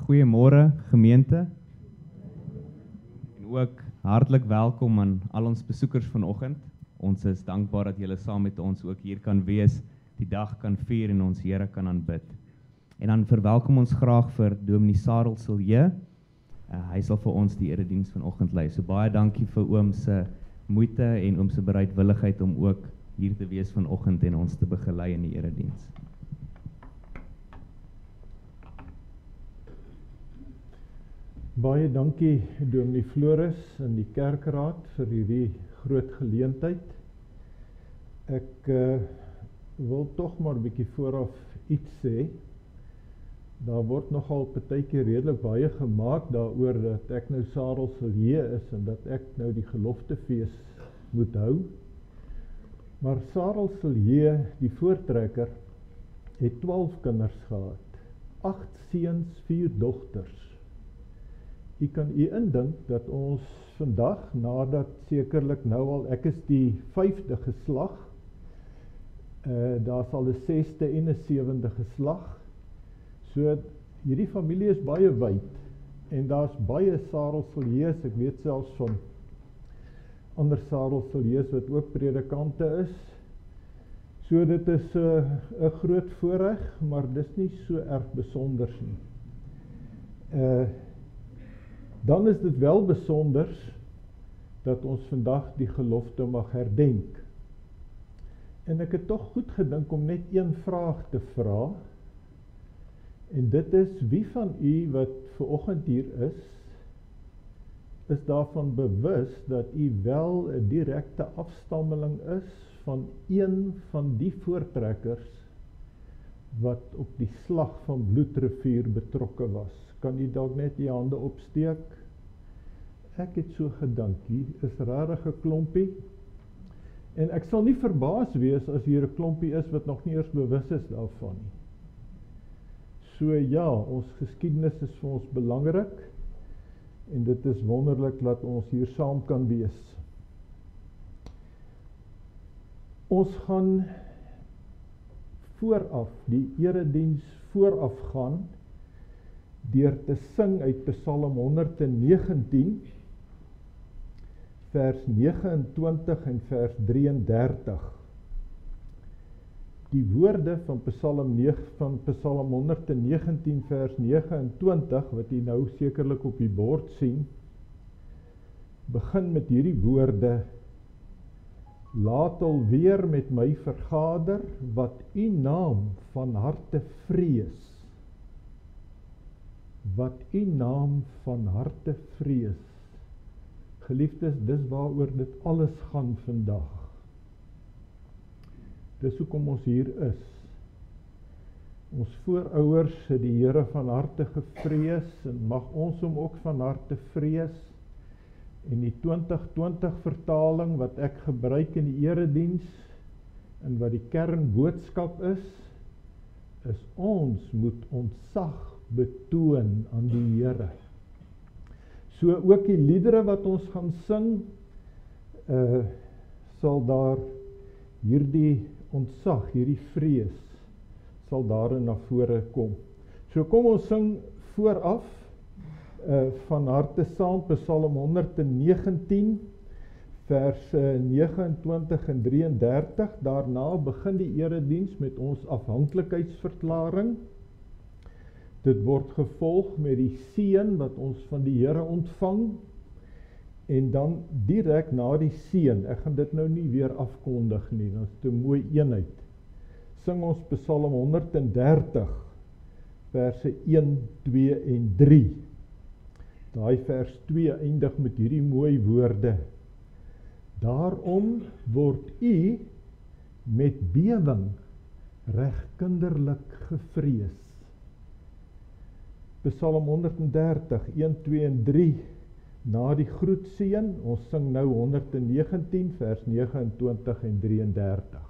Goeiemôre gemeente en ook hartlik welkom aan al ons besoekers vanoggend. Ons is dankbaar dat julle saam met ons ook hier kan wees, die dag kan vier en ons Here kan aanbid. En dan verwelkom ons graag vir Dominee Sarel Silje. Hy sal vir ons die erediens vanoggend lei. So baie dankie vir oom se moeite en oom se bereidwilligheid om ook hier te wees vanoggend en ons te begelei in die erediens. Baie dankie Dominee Floris en die kerkraad vir hierdie groot geleentheid. Ek wil tog maar 'n bietjie vooraf iets sê. Daar word nogal partykeer redelik baie gemaak daaroor dat ek nou Sarel Silje is en dat ek nou die geloftefees moet hou. Maar Sarel Silje, die voortrekker, het 12 kinders gehad. 8 seuns, 4 dogters. U kan u indink dat ons vandag, nadat sekerlik nou al, ek is die 5de geslag, daar sal 'n 6de en 'n 7de geslag, so hierdie familie is baie wyd, en daar's baie Sarel Siljes, ek weet selfs van ander Sarel Siljes wat ook predikante is, so dit is 'n groot voorreg, maar dis nie so erg besonders nie. Dan is dit wel besonders dat ons vandag die gelofte mag herdenk. En ek het tog goed gedink om net een vraag te vra. En dit is, wie van u wat vanoggend hier is daarvan bewus dat u wel 'n direkte afstammeling is van een van die voortrekkers wat op die slag van Bloedrivier betrokke was? Kan u dalk net u hande opsteek? Ek het so gedink, hier is regtig 'n klompie. En ek sal nie verbaas wees as hier 'n klompie is wat nog nie eers bewus is daarvan nie. So ja, ons geskiedenis is vir ons belangrik en dit is wonderlik dat ons hier saam kan wees. Ons gaan vooraf, die erediens vooraf gaan deur te sing uit Psalm 119 vers 29 en vers 33. Die woorde van Psalm 119 vers 29 wat jy nou sekerlik op die bord sien, begin met hierdie woorde: Laat alweer met my vergader wat u naam van harte vrees. Wat u naam van harte vrees. Geliefdes, dis waaroor dit alles gaan vandag. Dis hoekom ons hier is. Ons voorouers het die Here van harte gevrees en mag ons hom ook van harte vrees. En die 2020 vertaling wat ek gebruik in die erediens en wat die kernboodskap is ons moet ontzag betoon aan die Here. So ook die liedere wat ons gaan sing, sal daar hierdie ontzag, hierdie vrees, sal daarin na vore kom. So kom ons sing vooraf, van harte saam, Psalm 119, vers 29 en 33, daarna begin die erediens met ons afhanklikheidsverklaring. Dit word gevolg met die seën wat ons van die Here ontvang, en dan direk na die seën, ek gaan dit nou nie weer afkondig nie, dit is 'n mooi eenheid, sing ons Psalm 130, verse 1, 2 en 3. Daai vers 2 eindig met hierdie mooi woorde: Daarom word u met bewing reg kinderlik gevrees. Psalm 130, 1, 2 en 3, na die groetseën, ons sing nou 119, vers 29 en 33.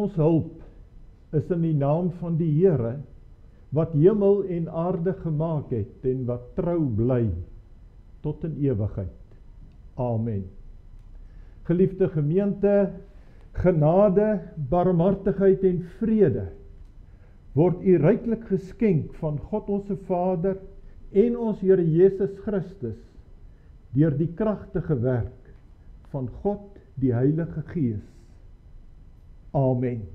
ons hulp is in die naam van die Here, wat hemel en aarde gemaak het, en wat trou bly, tot in ewigheid. Amen. Geliefde gemeente, genade, barmhartigheid en vrede, word u ryklik geskenk van God ons Vader, en ons Here Jesus Christus, deur die kragtige werk van God, die Heilige Gees. Amen.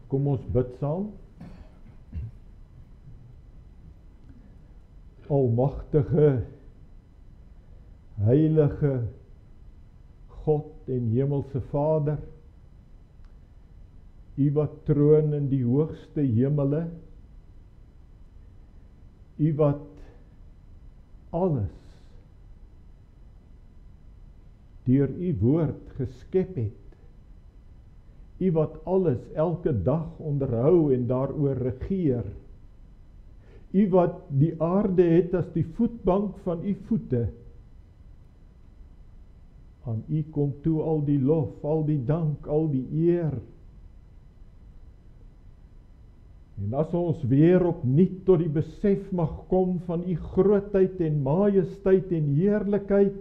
Kom ons bid saam. Almagtige, heilige God en hemelse Vader, U wat troon in die hoogste hemele, U wat alles deur U woord geskep het, U wat alles elke dag onderhou en daaroor regeer, U wat die aarde het as die voetbank van U voete, aan U kom toe al die lof, al die dank, al die eer. En as ons weer opnuut tot die besef mag kom van U grootheid en majesteit en heerlikheid,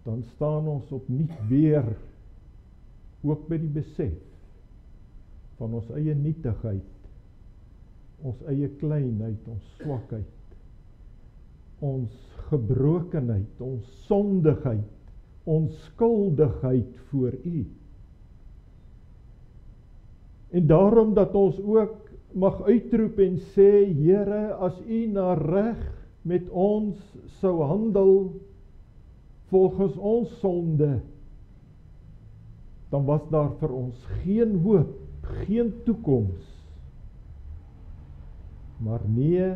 dan staan ons opnuut weer ook by die besef van ons eie nietigheid, ons eie kleinheid, ons swakheid, ons gebrokenheid, ons sondigheid, ons skuldigheid voor U. En daarom dat ons ook mag uitroep en sê, Here, as U na reg met ons sou handel volgens ons sonde, dan was daar vir ons geen hoop, geen toekoms. Maar nee,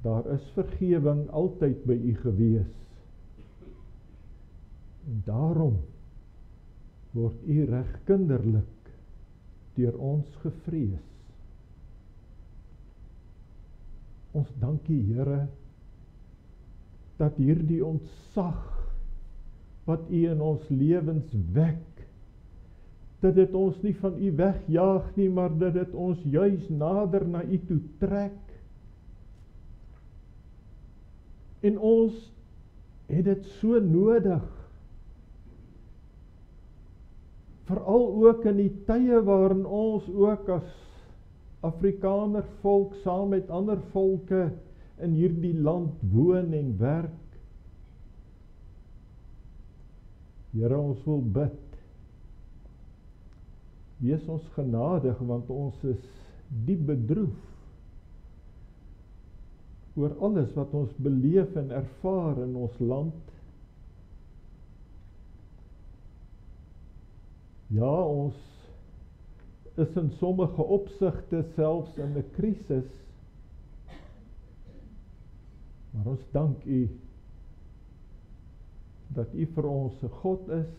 Daar is vergewing altyd by U gewees. En daarom word U reg kinderlik deur ons gevrees. Ons dank U, Here, dat hierdie ontsag wat U in ons lewens wek, dat dit ons nie van U wegjaag nie, maar dat dit ons juis nader na U toe trek. En ons het dit so nodig, veral ook in die tye waarin ons ook as Afrikaner volk saam met ander volke in hierdie land woon en werk. Here, ons wil bid. Wees ons genadig, want ons is diep bedroef oor alles wat ons beleef en ervaar in ons land. Ja, ons is in sommige opsigte selfs in 'n krisis, maar ons dank U dat U vir ons 'n God is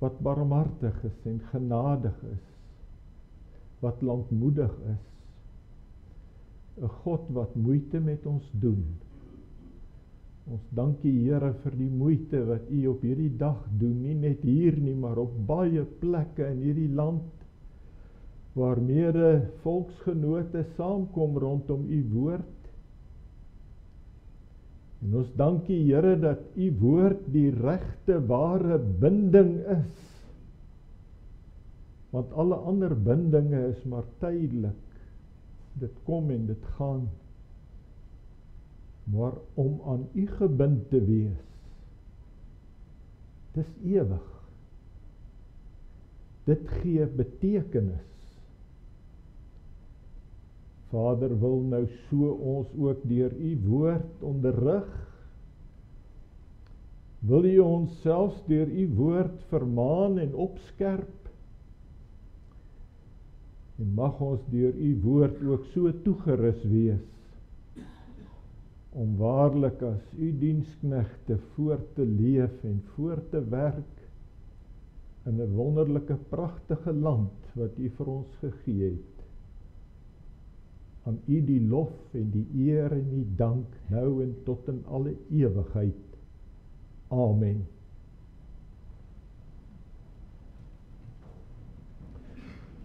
wat barmhartig is en genadig is, wat lankmoedig is, 'n God wat moeite met ons doen. Ons dank U, Here, vir die moeite wat U op hierdie dag doen, nie net hier nie, maar op baie plekke in hierdie land, waar mede volksgenote saamkom rondom U woord. En ons dank U, Here, dat U woord die regte, ware binding is. Want alle ander bindinge is maar tydelik. Dit kom en dit gaan. Maar om aan U gebind te wees, dis ewig. Dit gee betekenis. Vader, wil nou so ons ook deur U woord onderrig. Wil U ons selfs deur U woord vermaan en opskerp. En mag ons deur U woord ook so toegerus wees, om waarlik as U diensknegte voort te leef en voort te werk in 'n wonderlike, pragtige land wat U vir ons gegee het. Aan U die lof en die eer en die dank, nou en tot in alle ewigheid. Amen.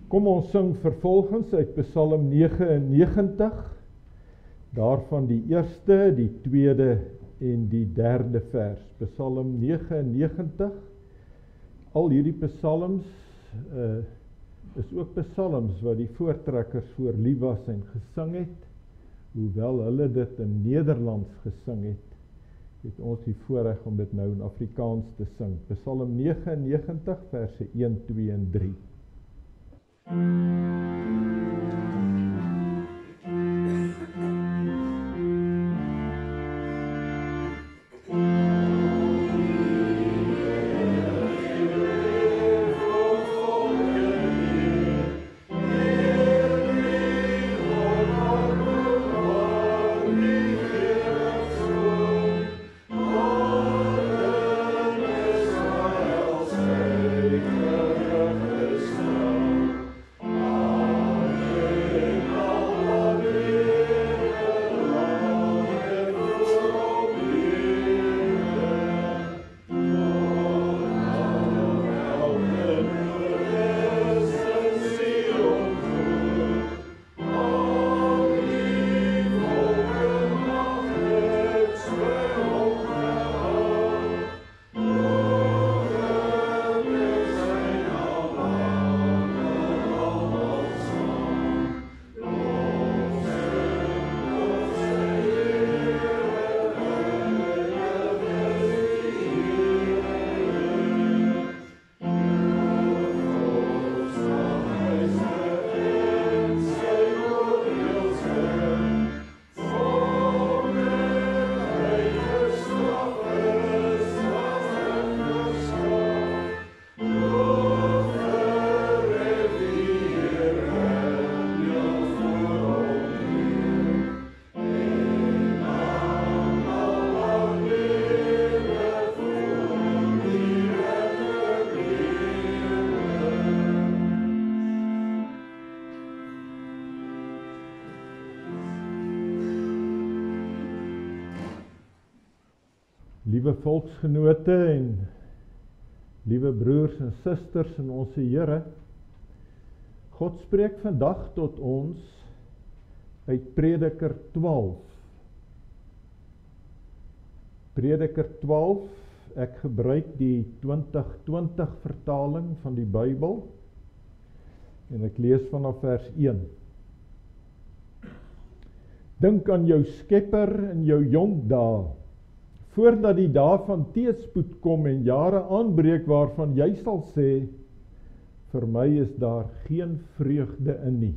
Kom ons sing vervolgens uit Psalm 99, daarvan die eerste, die tweede en die derde vers. Psalm 99, al hierdie psalms is ook psalms wat die voortrekkers voor lief was en gesing het, hoewel hulle dit in Nederlands gesing het ons die voorreg om dit nou in Afrikaans te sing. Psalm 99, verse 1, 2 en 3. Liewe volksgenote en liewe broers en susters in ons Here, God spreek vandag tot ons uit Prediker 12. Prediker 12, ek gebruik die 2020 vertaling van die Bybel en ek lees vanaf vers 1. Dink aan jou Skepper in jou jong dae, voordat die dae van teëspoed kom en jare aanbreek waarvan jy sal sê, vir my is daar geen vreugde in nie.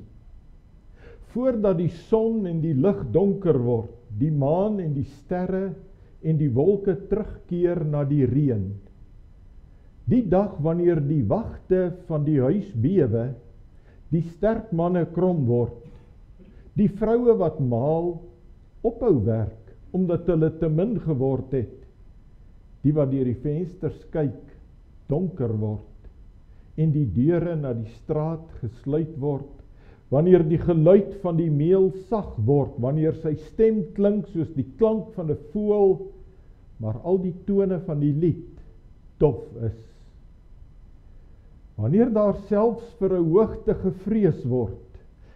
Voordat die son en die lig donker word, die maan en die sterre en die wolke terugkeer na die reën. Die dag wanneer die wagte van die huis bewe, die sterk manne krom word, die vroue wat maal ophou werk, omdat hulle te min geword het, die wat deur die vensters kyk, donker word, en die deure na die straat gesluit word, wanneer die geluid van die meel sag word, wanneer sy stem klink soos die klank van 'n voël, maar al die tone van die lied dof is. Wanneer daar selfs vir 'n hoogte gevrees word,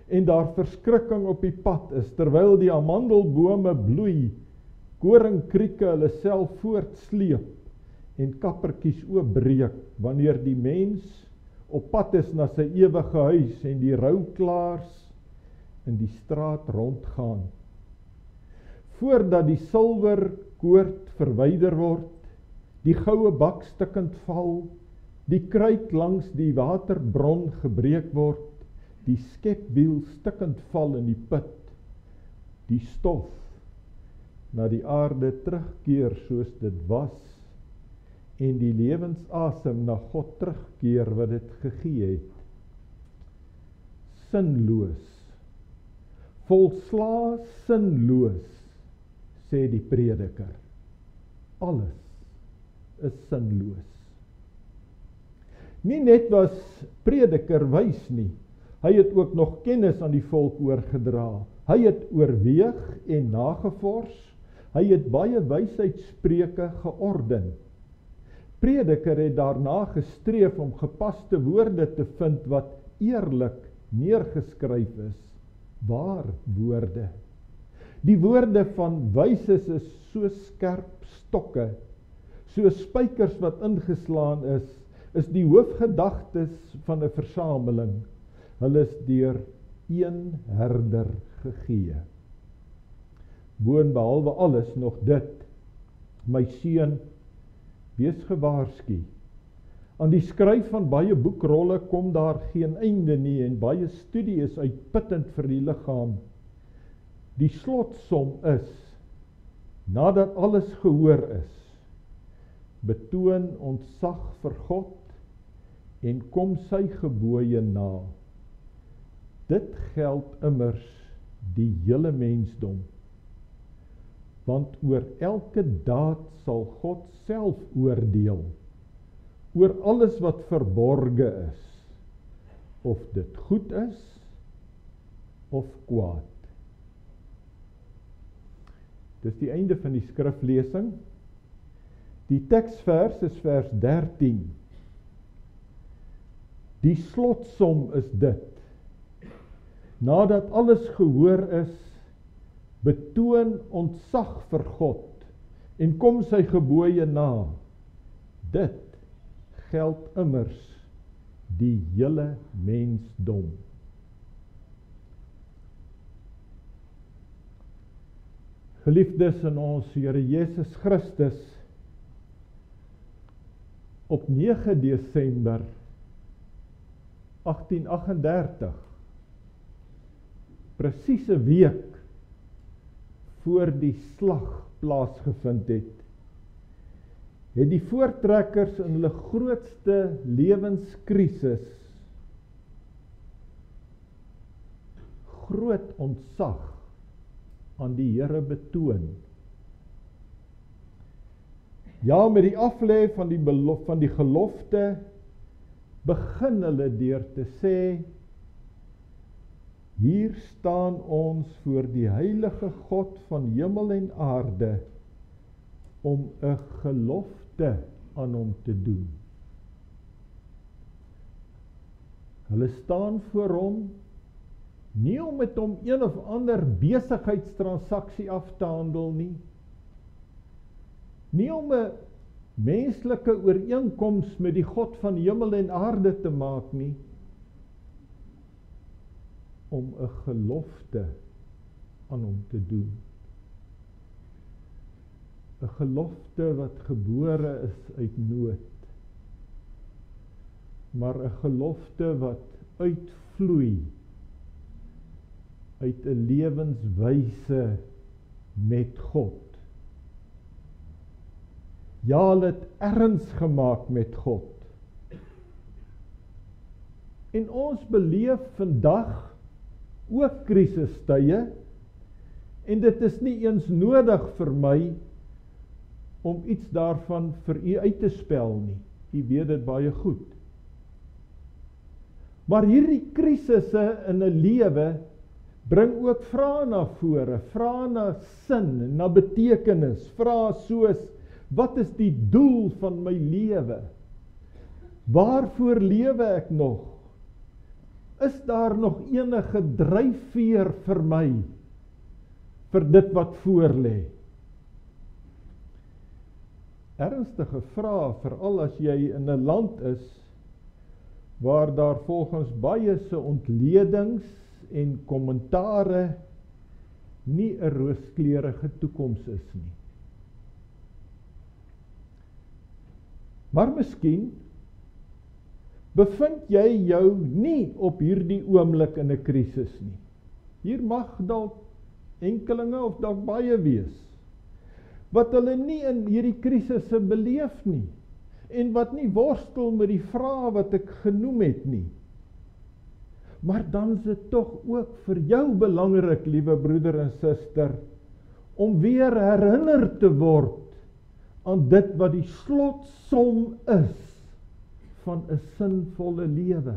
en daar verskrikking op die pad is, terwyl die amandelbome bloei, koringkrieke hulle self voortsleep, en kappertjies oopbreek, wanneer die mens op pad is na sy ewige huis, en die rouklaars in die straat rondgaan. Voordat die silwerkoord verwyder word, die goue bak stikkend val, die kruik langs die waterbron gebreek word, die skepwiel stikkend val in die put, die stof na die aarde terugkeer soos dit was, en die lewensasem na God terugkeer wat dit gegee het. Sinloos, volslaa sinloos, sê die prediker. Alles is sinloos. Nie net was prediker wys nie, hy het ook nog kennis aan die volk oorgedra. Hy het oorweeg en nagevors, hy het baie wysheidspreuke georden. Prediker het daarna gestreef om gepaste woorde te vind wat eerlik neergeskryf is, waar woorde. Die woorde van wyses is so skerp stokke, so spykers wat ingeslaan is die hoofgedagtes van 'n versameling. Hulle is deur een herder gegee. Boonbehalwe alles nog dit, my seun, wees gewaarsku. Aan die skryf van baie boekrolle kom daar geen einde nie, en baie studie is uitputtend vir die liggaam. Die slotsom is, nadat alles gehoor is, betoon ontzag vir God en kom sy gebooie na. Dit geld immers die hele mensdom, want oor elke daad sal God self oordeel, oor alles wat verborge is, of dit goed is, of kwaad. Dis die einde van die skriflesing. Die teksvers is vers 13. Die slotsom is dit. Nadat alles gehoor is, betoon ontzag vir God en kom sy gebooie na. Dit geld immers die hele mensdom. Geliefdes in ons Here Jesus Christus, op 9 Desember 1838, presies 'n week voor die slag plaasgevind het die voortrekkers in hulle grootste lewenskrisis groot ontzag aan die Here betoon. Ja, met die aflê van die gelofte begin hulle deur te sê, hier staan ons voor die heilige God van hemel en aarde, om 'n gelofte aan hom te doen. Hulle staan voor hom, nie om met hom een of ander besigheidstransaksie af te handel nie, nie om 'n menslike ooreenkoms met die God van hemel en aarde te maak nie, om 'n gelofte aan hom te doen. 'n Gelofte wat gebore is uit nood, maar 'n gelofte wat uitvloei uit 'n lewenswyse met God. Ja, hulle het erns gemaak met God. En ons beleef vandag ook krisistye, en dit is nie eens nodig vir my om iets daarvan vir u uit te spel nie. U weet dit baie goed. Maar hierdie krisisse in 'n lewe bring ook vrae na vore, vrae na sin, na betekenis, vrae soos, wat is die doel van my lewe? Waarvoor lewe ek nog? Is daar nog enige dryfveer vir my, vir dit wat voor lê? Ernstige vrae, veral as jy in 'n land is, waar daar volgens baie se ontledings en kommentare nie 'n rooskleurige toekoms is nie. Maar miskien bevind jy jou nie op hierdie oomblik in 'n krisis nie. Hier mag dalk enkelinge of dalk baie wees, wat hulle nie in hierdie krisisse beleef nie, en wat nie worstel met die vrae wat ek genoem het nie. Maar dan is dit tog ook vir jou belangrik, liewe broeder en suster, om weer herinner te word aan dit wat die slotsom is van 'n sinvolle lewe.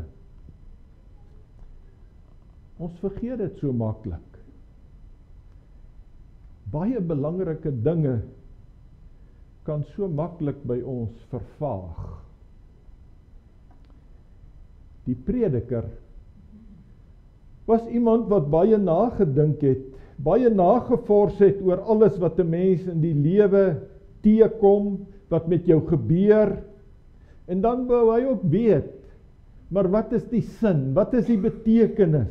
Ons vergeet dit so maklik. Baie belangrike dinge kan so maklik by ons vervaag. Die prediker was iemand wat baie nagedink het, baie nagevors het oor alles wat 'n mens in die lewe teekom, wat met jou gebeur, en dan wou hy ook weet, maar wat is die sin, wat is die betekenis,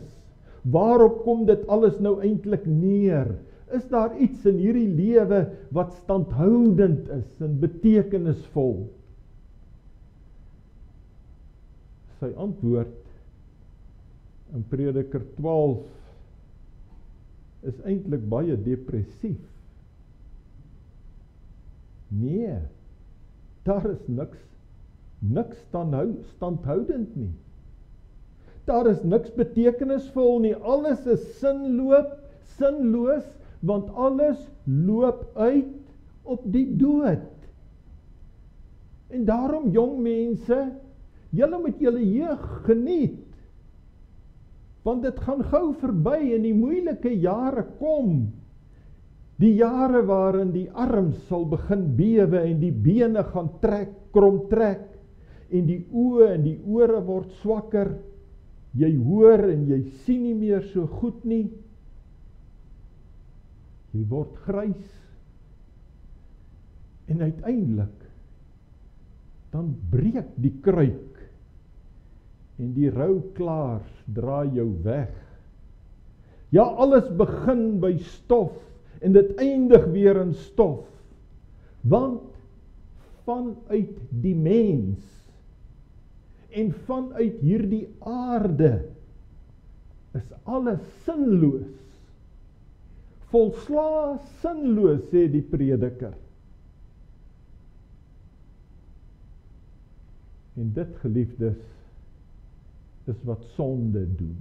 waarop kom dit alles nou eintlik neer? Is daar iets in hierdie lewe wat standhoudend is en betekenisvol? Sy antwoord in Prediker 12 is eintlik baie depressief. Nee, daar is niks standhoudend nie. Daar is niks betekenisvol nie. Alles is sinloos, want alles loop uit op die dood. En daarom, jong mense, julle moet julle jeug geniet, want dit gaan gou verby en die moeilike jare kom. Die jare waarin die arms sal begin bewe en die bene gaan krom trek en die oë en die ore word swakker. Jy hoor en jy sien nie meer so goed nie. Jy word grys. En uiteindelik dan breek die kruik en die rouklaars draai jou weg. Ja, alles begin by stof en dit eindig weer in stof. Want vanuit die mens en vanuit hierdie aarde is alles sinloos. Volslae sinloos, sê die prediker. En dit, geliefdes, is wat sonde doen.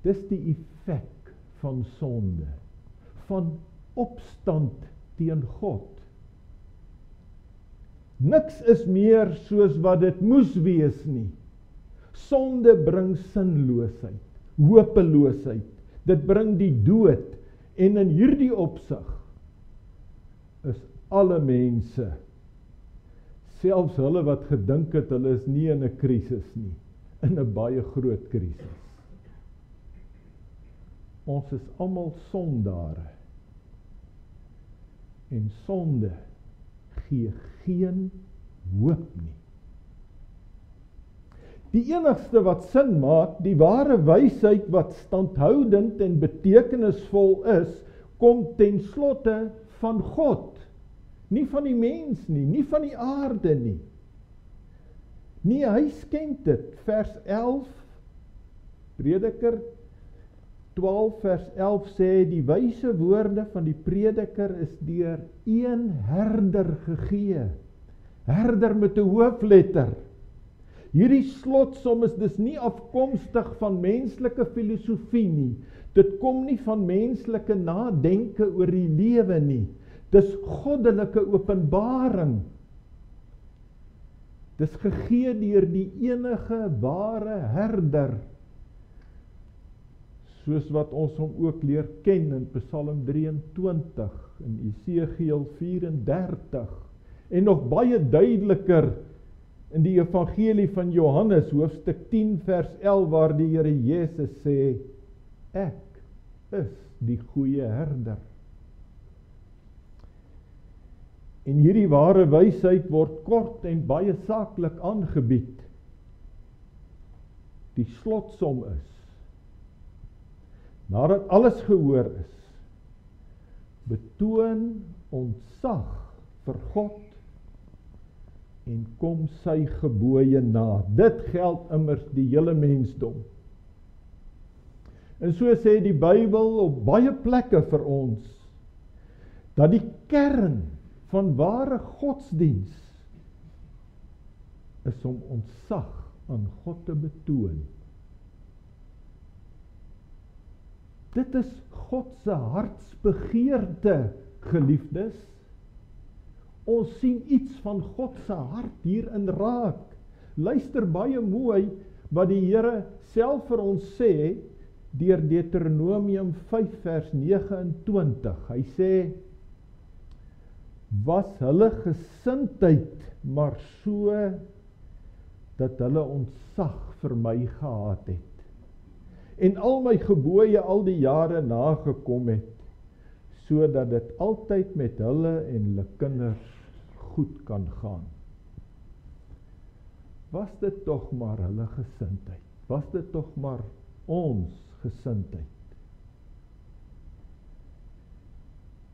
Dis die effek van sonde, van opstand teen God. Niks is meer soos wat dit moes wees nie. Sonde bring sinloosheid, hopeloosheid. Dit bring die dood En in hierdie opsig is alle mense, selfs hulle wat gedink het, hulle is nie in 'n krisis nie, in 'n baie groot krisis. Ons is almal sondare. En sonde gee geen hoop nie. Die enigste wat sin maak, die ware wysheid wat standhoudend en betekenisvol is, kom ten slotte van God. Nie van die mens nie, nie van die aarde nie. Nee, hy skenk dit. Vers 11, Prediker 12 vers 11 sê, die wyse woorde van die prediker is deur een herder gegee. Herder met 'n hoofletter. Hierdie slotsom is dus nie afkomstig van menslike filosofie nie. Dit kom nie van menslike nadenke oor die lewe nie. Dis goddelike openbaring. Dis gegee deur die enige ware herder, soos wat ons hom ook leer ken in Psalm 23, in Esegiel 34, en nog baie duideliker in die evangelie van Johannes, hoofstuk 10 vers 11, waar die Here Jesus sê, ek is die goeie herder. En hierdie ware wysheid word kort en baie saaklik aangebied. Die slotsom is, nadat alles gehoor is, betoon ontzag vir God en kom sy gebooie na. Dit geld immers die hele mensdom. En so sê die Bybel op baie plekke vir ons, dat die kern van ware godsdiens is om ontzag aan God te betoon. Dit is God se hartsbegeerte, geliefdes. Ons sien iets van God se hart hierin raak. Luister baie mooi wat die Here self vir ons sê deur Deuteronomium 5 vers 29. Hy sê, was hulle gesindheid maar so dat hulle ontzag vir my gehad het en al my gebooie al die jare nagekom het, sodat dit altyd met hulle en hulle kinders goed kan gaan. Was dit tog maar hulle gesindheid? Was dit tog maar ons gesindheid?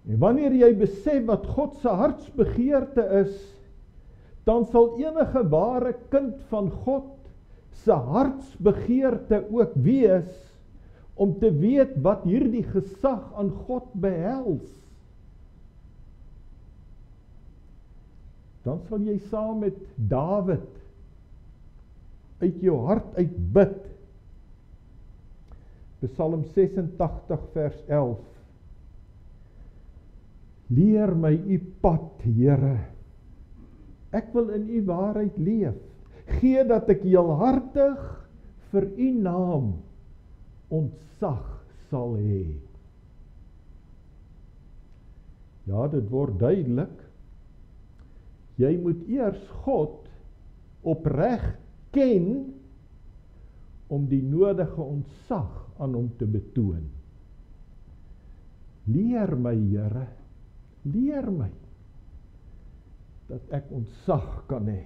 En wanneer jy besef wat God se hartsbegeerte is, dan sal enige ware kind van God se hartsbegeerte ook wees om te weet wat hierdie gesag aan God behels. Dan sal jy saam met Dawid uit jou hart uit bid. Psalm 86 vers 11. Leer my u pad, Here. Ek wil in u waarheid leef. Gee dat ek heelhartig vir u naam ontzag sal hê. Ja, dit word duidelik. Jy moet eers God opreg ken om die nodige ontzag aan hom te betoon. Leer my, Here, leer my dat ek ontzag kan hê.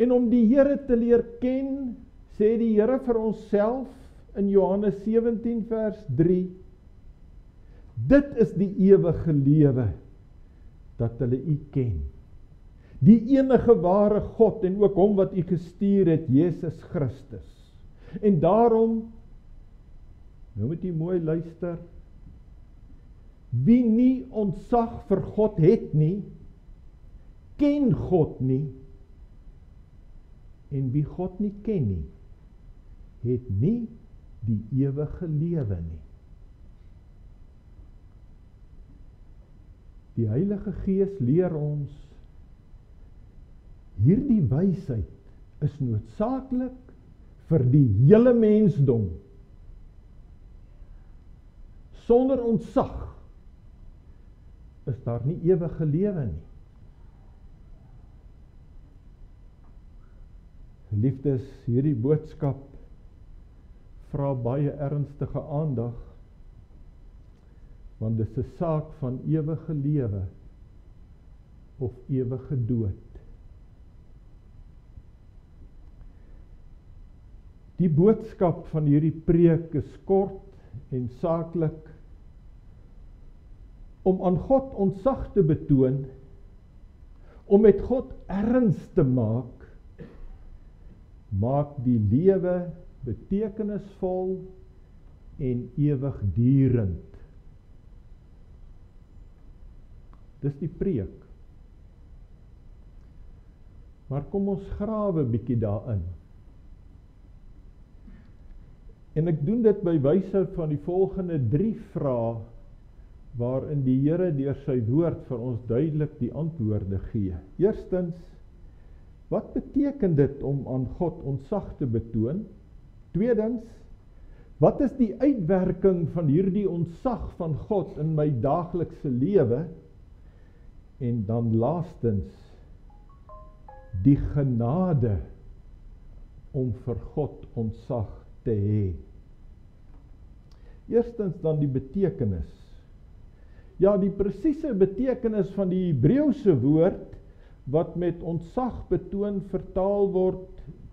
En om die Here te leer ken, sê die Here vir onsself in Johannes 17 vers 3, dit is die ewige lewe, dat hulle u ken. Die enige ware God en ook hom wat u gestuur het, Jesus Christus. En daarom, nou moet u mooi luister, wie nie ontzag vir God het nie, ken God nie, en wie God nie ken nie, het nie die ewige lewe nie. Die Heilige Gees leer ons, hierdie wysheid is noodsaaklik vir die hele mensdom. sonder ontsag, is daar nie ewige lewe nie. Geliefdes, hierdie boodskap vra baie ernstige aandag, want dit is 'n saak van ewige lewe of ewige dood. Die boodskap van hierdie preek is kort en saaklik om aan God ontsag te betoon, om met God erns te maak die lewe betekenisvol en ewigdurend. Dis die preek. Maar kom ons grawe bietjie daarin. En ek doen dit by wyse van die volgende 3 vrae, waarin die Here deur sy woord vir ons duidelik die antwoorde gee. Eerstens, wat beteken dit om aan God ontsag te betoon? Tweedens, wat is die uitwerking van hierdie ontsag van God in my daaglikse lewe? En dan laastens, die genade om vir God ontsag te hê. Eerstens dan die betekenis. Ja, die presiese betekenis van die Hebreëse woord wat met ontsag betoon vertaal word,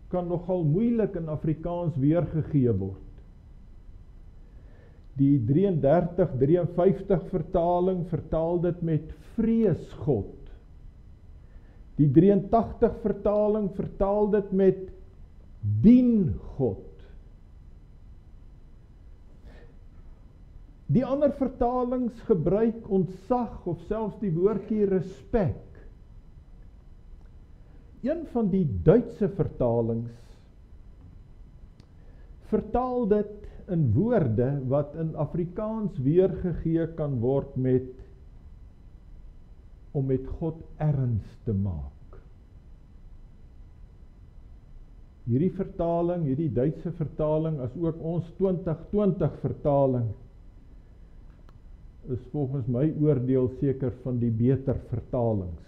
kan nogal moeilik in Afrikaans weergegee word. Die 33-53 vertaling vertaal dit met vrees God. Die 83 vertaling vertaal dit met dien God. Die ander vertalings gebruik ontsag of selfs die woordjie respek. Een van die Duitse vertalings vertaal dit in woorde wat in Afrikaans weergegee kan word met om met God erns te maak. Hierdie vertaling, hierdie Duitse vertaling, as ook ons 2020 vertaling, is volgens my oordeel seker van die beter vertalings.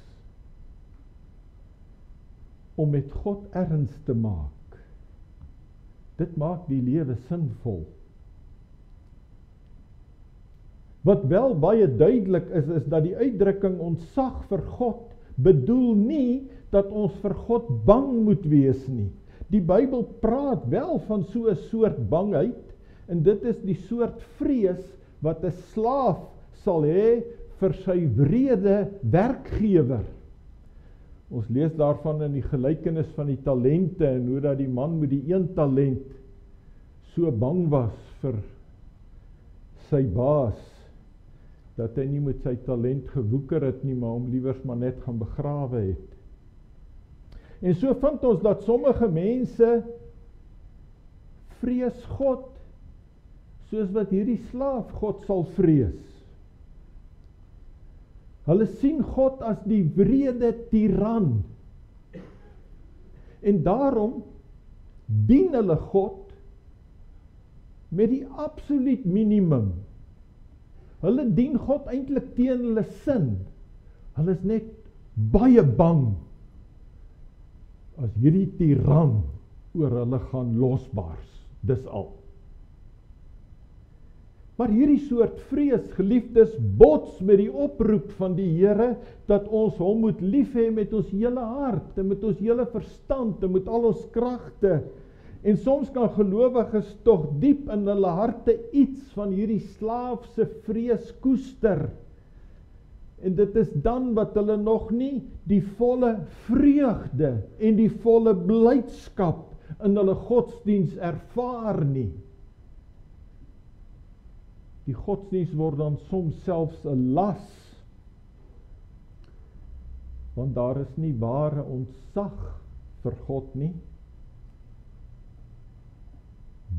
Om met God erns te maak. Dit maak die lewe sinvol. Wat wel baie duidelik is dat die uitdrukking ontsag vir God bedoel nie dat ons vir God bang moet wees nie. Die Bybel praat wel van so 'n soort bangheid, en dit is die soort vrees wat 'n slaaf sal hê vir sy wrede werkgewer. Ons lees daarvan in die gelykenis van die talente, en hoe dat die man met die 1 talent so bang was vir sy baas, dat hy nie met sy talent gewoeker het nie, maar hom liewers maar net gaan begrawe het. En so vind ons dat sommige mense vrees God, soos wat hierdie slaaf God sal vrees. Hulle sien God as die wrede tiran. En daarom dien hulle God met die absoluut minimum. Hulle dien God eintlik teen hulle sin. Hulle is net baie bang as hierdie tiran oor hulle gaan losbars. Dis al. Maar hierdie soort vrees, geliefdes, bots met die oproep van die Here, dat ons hom moet lief hê met ons hele hart, en met ons hele verstand, en met al ons kragte. En soms kan gelowiges tog diep in hulle harte iets van hierdie slaafse vrees koester. En dit is dan wat hulle nog nie die volle vreugde en die volle blydskap in hulle godsdiens ervaar nie. Die godsdiens word dan soms selfs 'n las, want daar is nie ware ontsag vir God nie.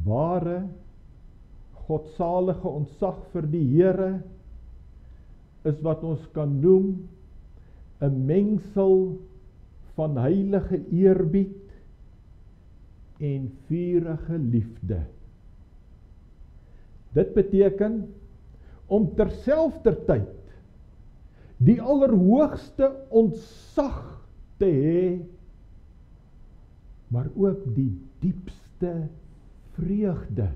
Ware, godsalige ontsag vir die Here is wat ons kan noem 'n mengsel van heilige eerbied en vurige liefde. Dit beteken om terselfdertyd die allerhoogste ontzag te hê, maar ook die diepste vreugde.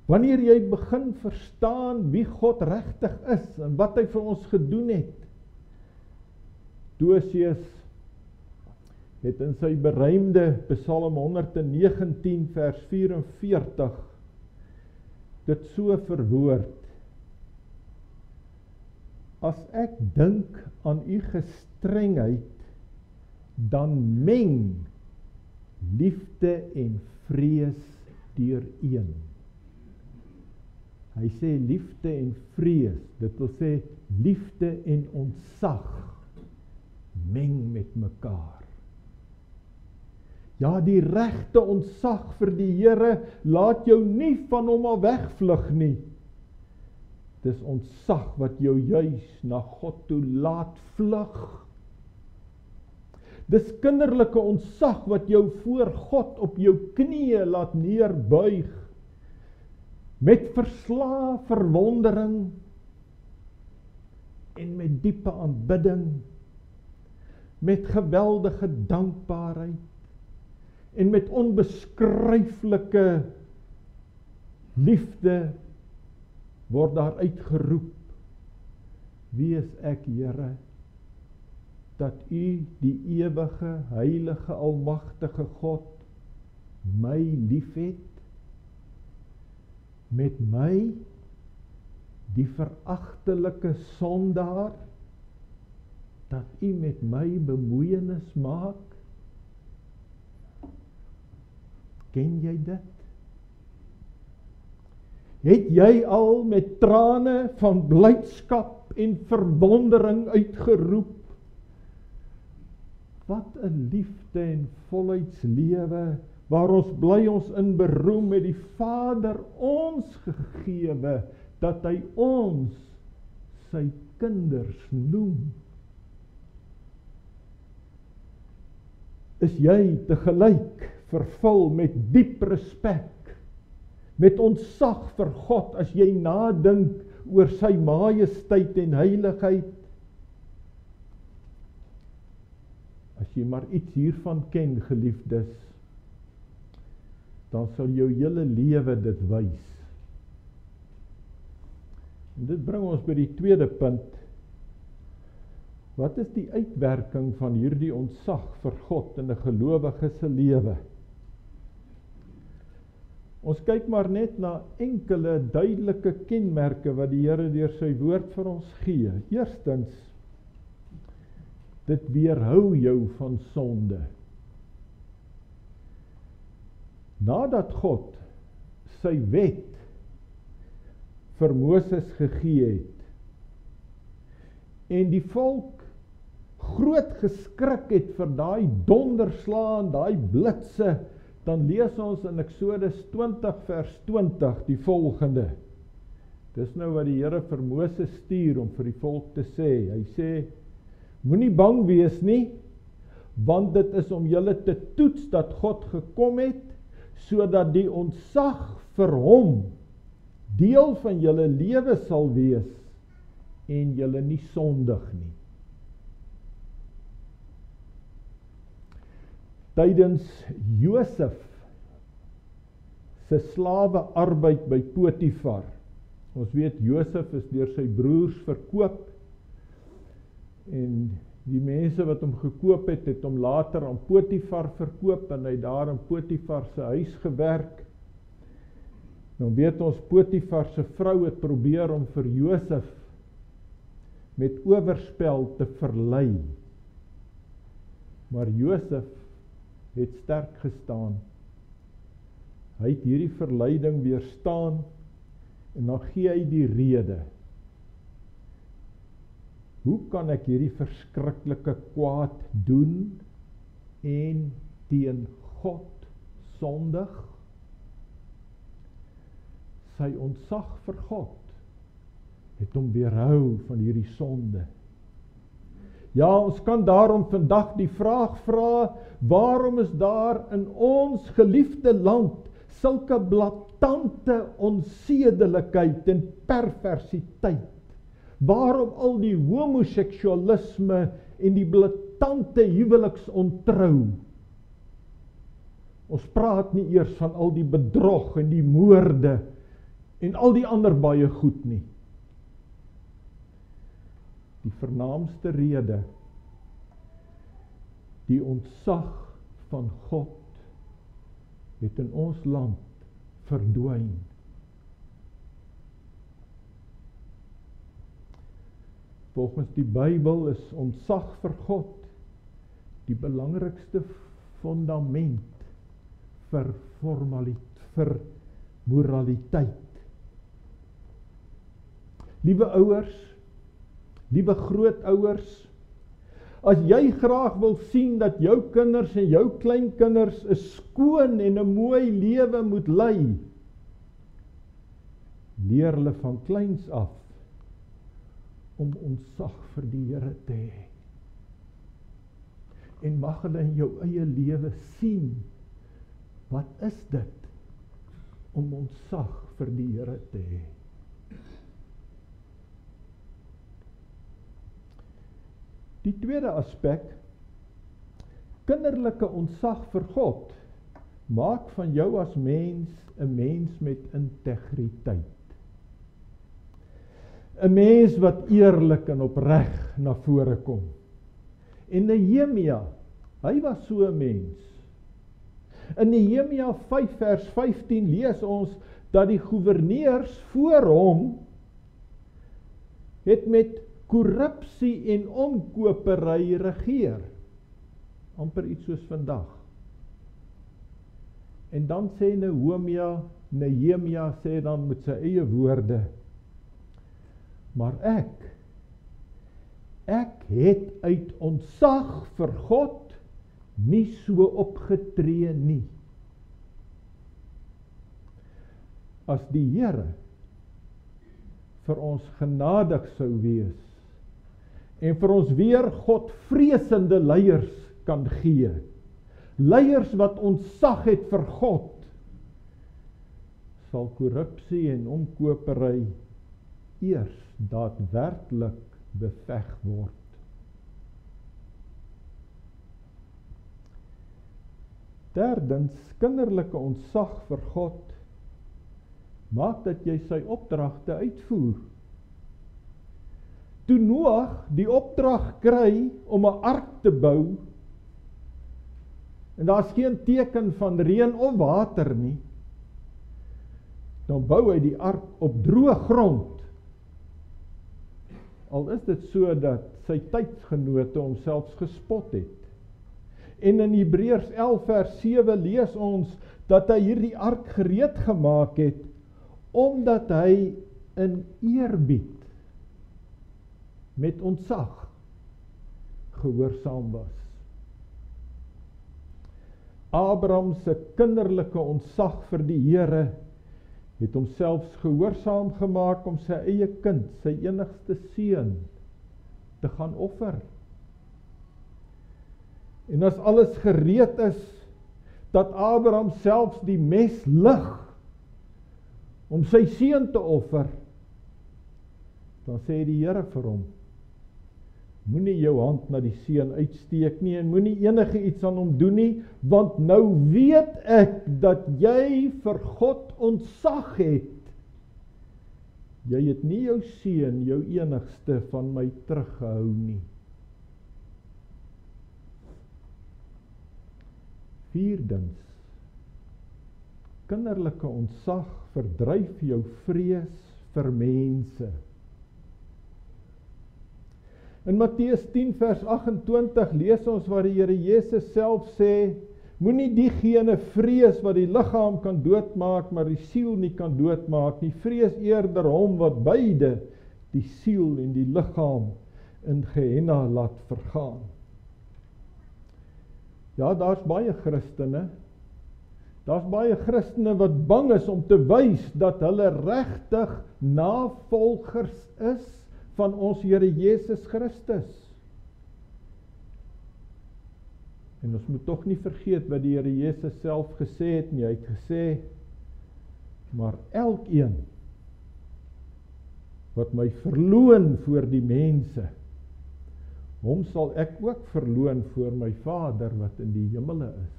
Wanneer jy begin verstaan wie God regtig is en wat hy vir ons gedoen het. Dosius het in sy beruimde Psalm 119 vers 44 dit so verwoord: As ek dink aan u gestrengheid, dan meng liefde en vrees deureen. Hy sê liefde en vrees, dit wil sê liefde en ontzag meng met mekaar. Ja, die regte ontzag vir die Here laat jou nie van hom al wegvlug nie. Dis ontzag wat jou juis na God toe laat vlug. Dis kinderlike ontzag wat jou voor God op jou knieë laat neerbuig, met verslae verwondering en met diepe aanbidding, met geweldige dankbaarheid en met onbeskryflike liefde word daar uitgeroep: Wie is ek, Here, dat u, die ewige, heilige, almagtige God, my liefhet, met my, die veragtelike sondaar, dat u met my bemoeienis maak. Ken jy dit? Het jy al met trane van blydskap en verwondering uitgeroep: Wat 'n liefde en volheidslewe, waar ons bly ons in beroem met die Vader ons gegewe, dat hy ons sy kinders noem. Is jy tegelyk vervul met diep respek, met ontzag vir God, as jy nadink oor sy majesteit en heiligheid? As jy maar iets hiervan ken, geliefdes, dan sal jou hele lewe dit wys. En dit bring ons by die tweede punt. Wat is die uitwerking van hierdie ontzag vir God in 'n gelowige se lewe? Ons kyk maar net na enkele duidelike kenmerke wat die Here deur sy woord vir ons gee. Eerstens, dit weerhou jou van sonde. Nadat God sy wet vir Moses gegee het en die volk groot geskrik het vir daai donderslaan, daai blitse, dan lees ons in Eksodus 20 vers 20 die volgende. Dis nou wat die Here vir Moses stuur om vir die volk te sê. Hy sê: Moenie bang wees nie, want dit is om julle te toets dat God gekom het, sodat die ontzag vir hom deel van julle lewe sal wees en julle nie sondig nie. Tydens Josef se slawe arbeid by Potifar. Ons weet Josef is deur sy broers verkoop, en die mense wat hom gekoop het, het hom later aan Potifar verkoop, en hy daar in Potifar se huis gewerk. Nou weet ons, Potifar se vrou het probeer om vir Josef met oorspel te verlei. Maar Josef het sterk gestaan. Hy het hierdie verleiding weerstaan, en dan gee hy die rede. Hoe kan ek hierdie verskriklike kwaad doen en teen God sondig? Sy ontzag vir God het hom weerhou van hierdie sonde. Ja, ons kan daarom vandag die vraag vra: waarom is daar in ons geliefde land sulke blaatante onsedelikheid en perversiteit? Waarom al die homoseksualisme en die blaatante huweliksontrou? Ons praat nie eers van al die bedrog en die moorde en al die ander baie goed nie. Die vernaamste rede, die ontsag van God het in ons land verdwyn. Volgens die Bybel is ontsag vir God die belangrikste fundament vir moraliteit. Liewe ouers, liewe grootouers, as jy graag wil sien dat jou kinders en jou kleinkinders 'n skoon en 'n mooi lewe moet lei, leer hulle van kleins af om ontsag vir die Here te hê. En mag hulle in jou eie lewe sien, wat is dit om ontsag vir die Here te hê? Die tweede aspek, kinderlike ontsag vir God, maak van jou as mens 'n mens met integriteit. 'n Mens wat eerlik en opreg na vore kom. En Nehemia, hy was so 'n mens. In Nehemia 5 vers 15 lees ons dat die goewerneurs voor hom het met korrupsie en omkopery regeer. Amper iets soos vandag. En dan sê Nehemia sê dan met sy eie woorde, maar ek het uit ontsag vir God nie so opgetree nie. As die Here vir ons genadig sou wees en vir ons weer Godvreesende leiers kan gee, leiers wat ontsag het vir God, sal korrupsie en omkopery eers daadwerklik beveg word. Derdens, kinderlike ontsag vir God maak dat jy sy opdragte uitvoer. Toe Noag die opdrag kry om 'n ark te bou, en daar's geen teken van reën of water nie, dan bou hy die ark op droë grond. Al is dit so dat sy tydsgenote hom selfs gespot het. En in Hebreërs 11 vers 7 lees ons dat hy hierdie ark gereed gemaak het, omdat hy in eerbied met ontsag gehoorsaam was. Abraham se kinderlike ontsag vir die Here het homself gehoorsaam gemaak om sy eie kind, sy enigste seun, te gaan offer. En as alles gereed is, dat Abraham selfs die mes lig om sy seun te offer, dan sê die Here vir hom, moenie jou hand na die seun uitsteek nie, en moenie enige iets aan hom doen nie, want nou weet ek dat jy vir God ontsag het. Jy het nie jou seun, jou enigste, van my teruggehou nie. Vierdens, kinderlike ontsag verdryf jou vrees vir mense. In Matteus 10 vers 28 lees ons waar die Here Jesus self sê, moenie diegene vrees wat die liggaam kan doodmaak, maar die siel nie kan doodmaak nie. Vrees eerder hom wat beide, die siel en die liggaam, in Gehenna laat vergaan. Ja, daar's baie Christene. Daar's baie Christene wat bang is om te wys dat hulle regtig navolgers is van ons Here Jesus Christus. En ons moet tog nie vergeet wat die Here Jesus self gesê het nie. Hy het gesê, maar elkeen wat my verloon voor die mense, hom sal ek ook verloon voor my Vader wat in die hemele is.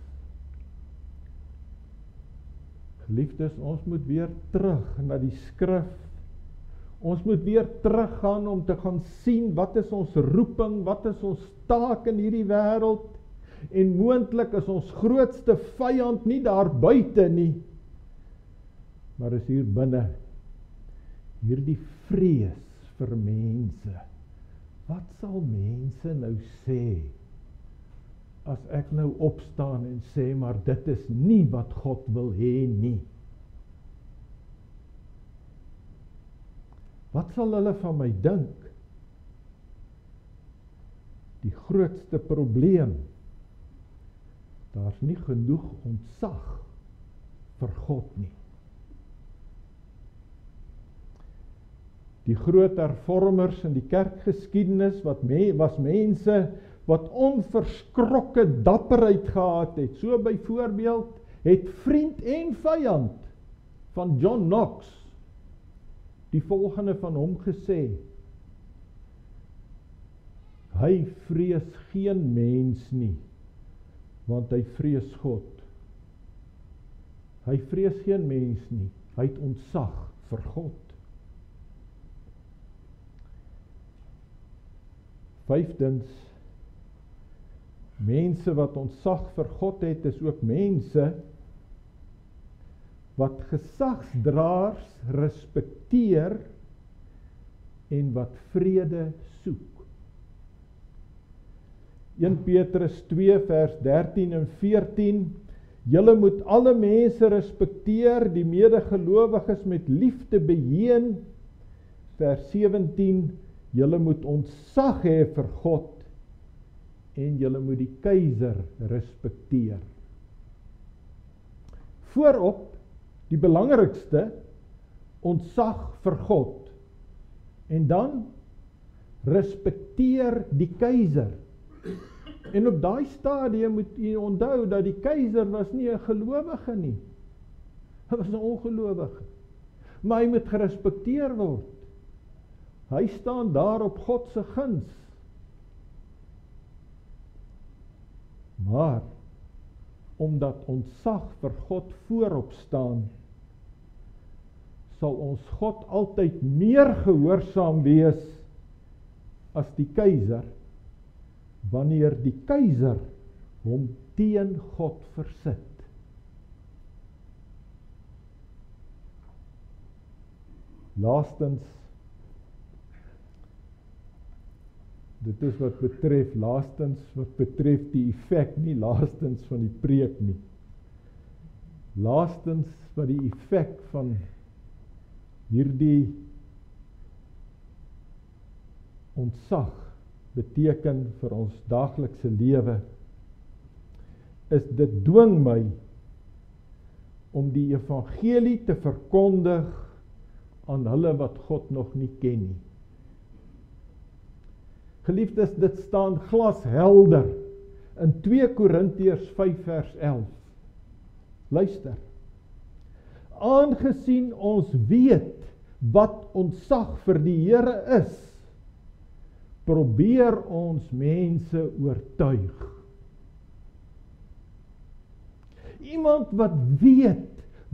Geliefdes, ons moet weer terug na die skrif. Ons moet weer teruggaan om te gaan sien wat is ons roeping, wat is ons taak in hierdie wêreld, en moontlik is ons grootste vyand nie daar buite nie, maar is hier binne, hierdie vrees vir mense. Wat sal mense nou sê, as ek nou opstaan en sê, maar dit is nie wat God wil hê nie. Wat sal hulle van my dink? Die grootste probleem, daar's nie genoeg ontzag vir God nie. Die groot hervormers in die kerkgeskiedenis was mense wat onverskrokke dapperheid gehad het. So byvoorbeeld het vriend en vyand van John Knox die volgende van hom gesê: hy vrees geen mens nie, want hy vrees God. Hy vrees geen mens nie, hy het ontzag vir God. 5, mense wat ontzag vir God het, is ook mense wat gesagsdraers respekteer en wat vrede soek. 1 Petrus 2 vers 13 en 14, julle moet alle mense respekteer, die medegelowiges met liefde beheer. Vers 17, julle moet ontzag hê vir God en julle moet die keiser respekteer. Voorop, die belangrikste, ontzag vir God. En dan, respekteer die keiser. En op daai stadium moet u onthou dat die keiser was nie 'n gelowige nie. Hy was 'n ongelowige. Maar hy moet gerespekteer word. Hy staan daar op God se guns. Maar, omdat ontzag vir God voorop staan, sal ons God altyd meer gehoorsaam wees as die keiser, wanneer die keiser hom teen God versit. Laastens, dit is wat betref die effek, nie laastens van die preek nie. Laastens wat die effek van hierdie ontzag beteken vir ons daaglikse lewe, is dit dwing my om die evangelie te verkondig aan hulle wat God nog nie ken nie. Geliefdes, dit staan glashelder in 2 Korintiërs 5 vers 11. Luister. Aangesien ons weet wat ontzag vir die Here is, probeer ons mense oortuig. Iemand wat weet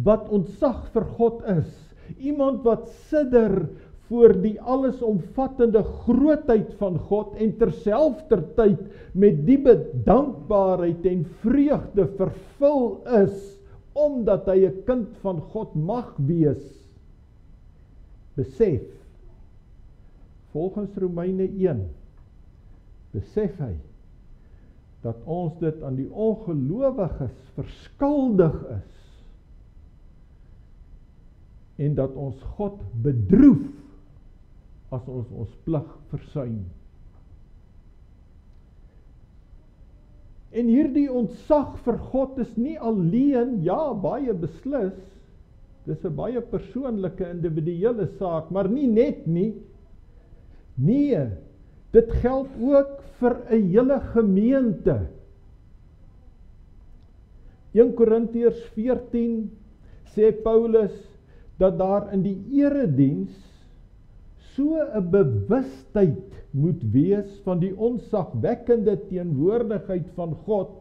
wat ontzag vir God is, iemand wat sidder voor die allesomvattende grootheid van God en terselfdertyd met die bedankbaarheid en vreugde vervul is, omdat hy 'n kind van God mag wees, besef, volgens Romeine 1, besef hy, dat ons dit aan die ongelowiges verskuldig is, en dat ons God bedroef, as ons plig versuim. En hierdie ontzag vir God is nie alleen, ja, baie beslis, dis 'n baie persoonlike, individuele saak, maar nie net nie. Nee, dit geld ook vir 'n hele gemeente. 1 Korintiërs 14 sê Paulus, dat daar in die erediens so 'n bewustheid moet wees van die onsagwekkende teenwoordigheid van God,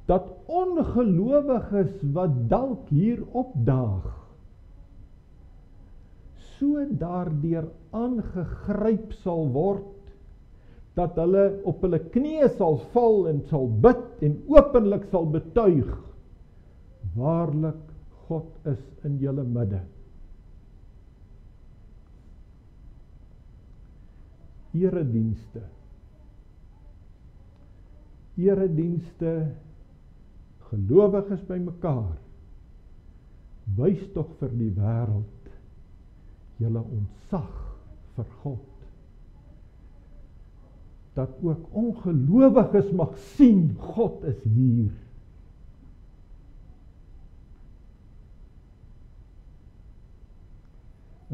dat ongelowiges wat dalk hier opdaag, so daardeur aangegryp sal word, dat hulle op hulle knieë sal val en sal bid en openlik sal betuig, waarlik God is in julle midde. Eredienste, gelowiges by mekaar, wys tog vir die wêreld julle ontzag vir God. Dat ook ongelowiges mag sien, God is hier.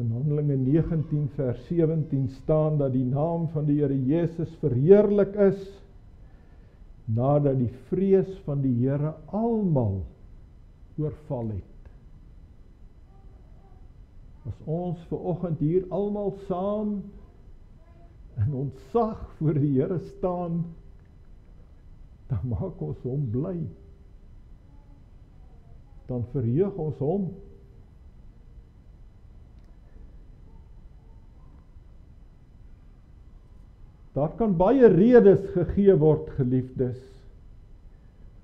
In Handelinge 19 vers 17 staan dat die naam van die Here Jesus verheerlik is, nadat die vrees van die Here almal oorval het. As ons vanoggend hier almal saam in ontzag voor die Here staan, dan maak ons hom bly. Dan verheug ons hom. Daar kan baie redes gegee word, geliefdes,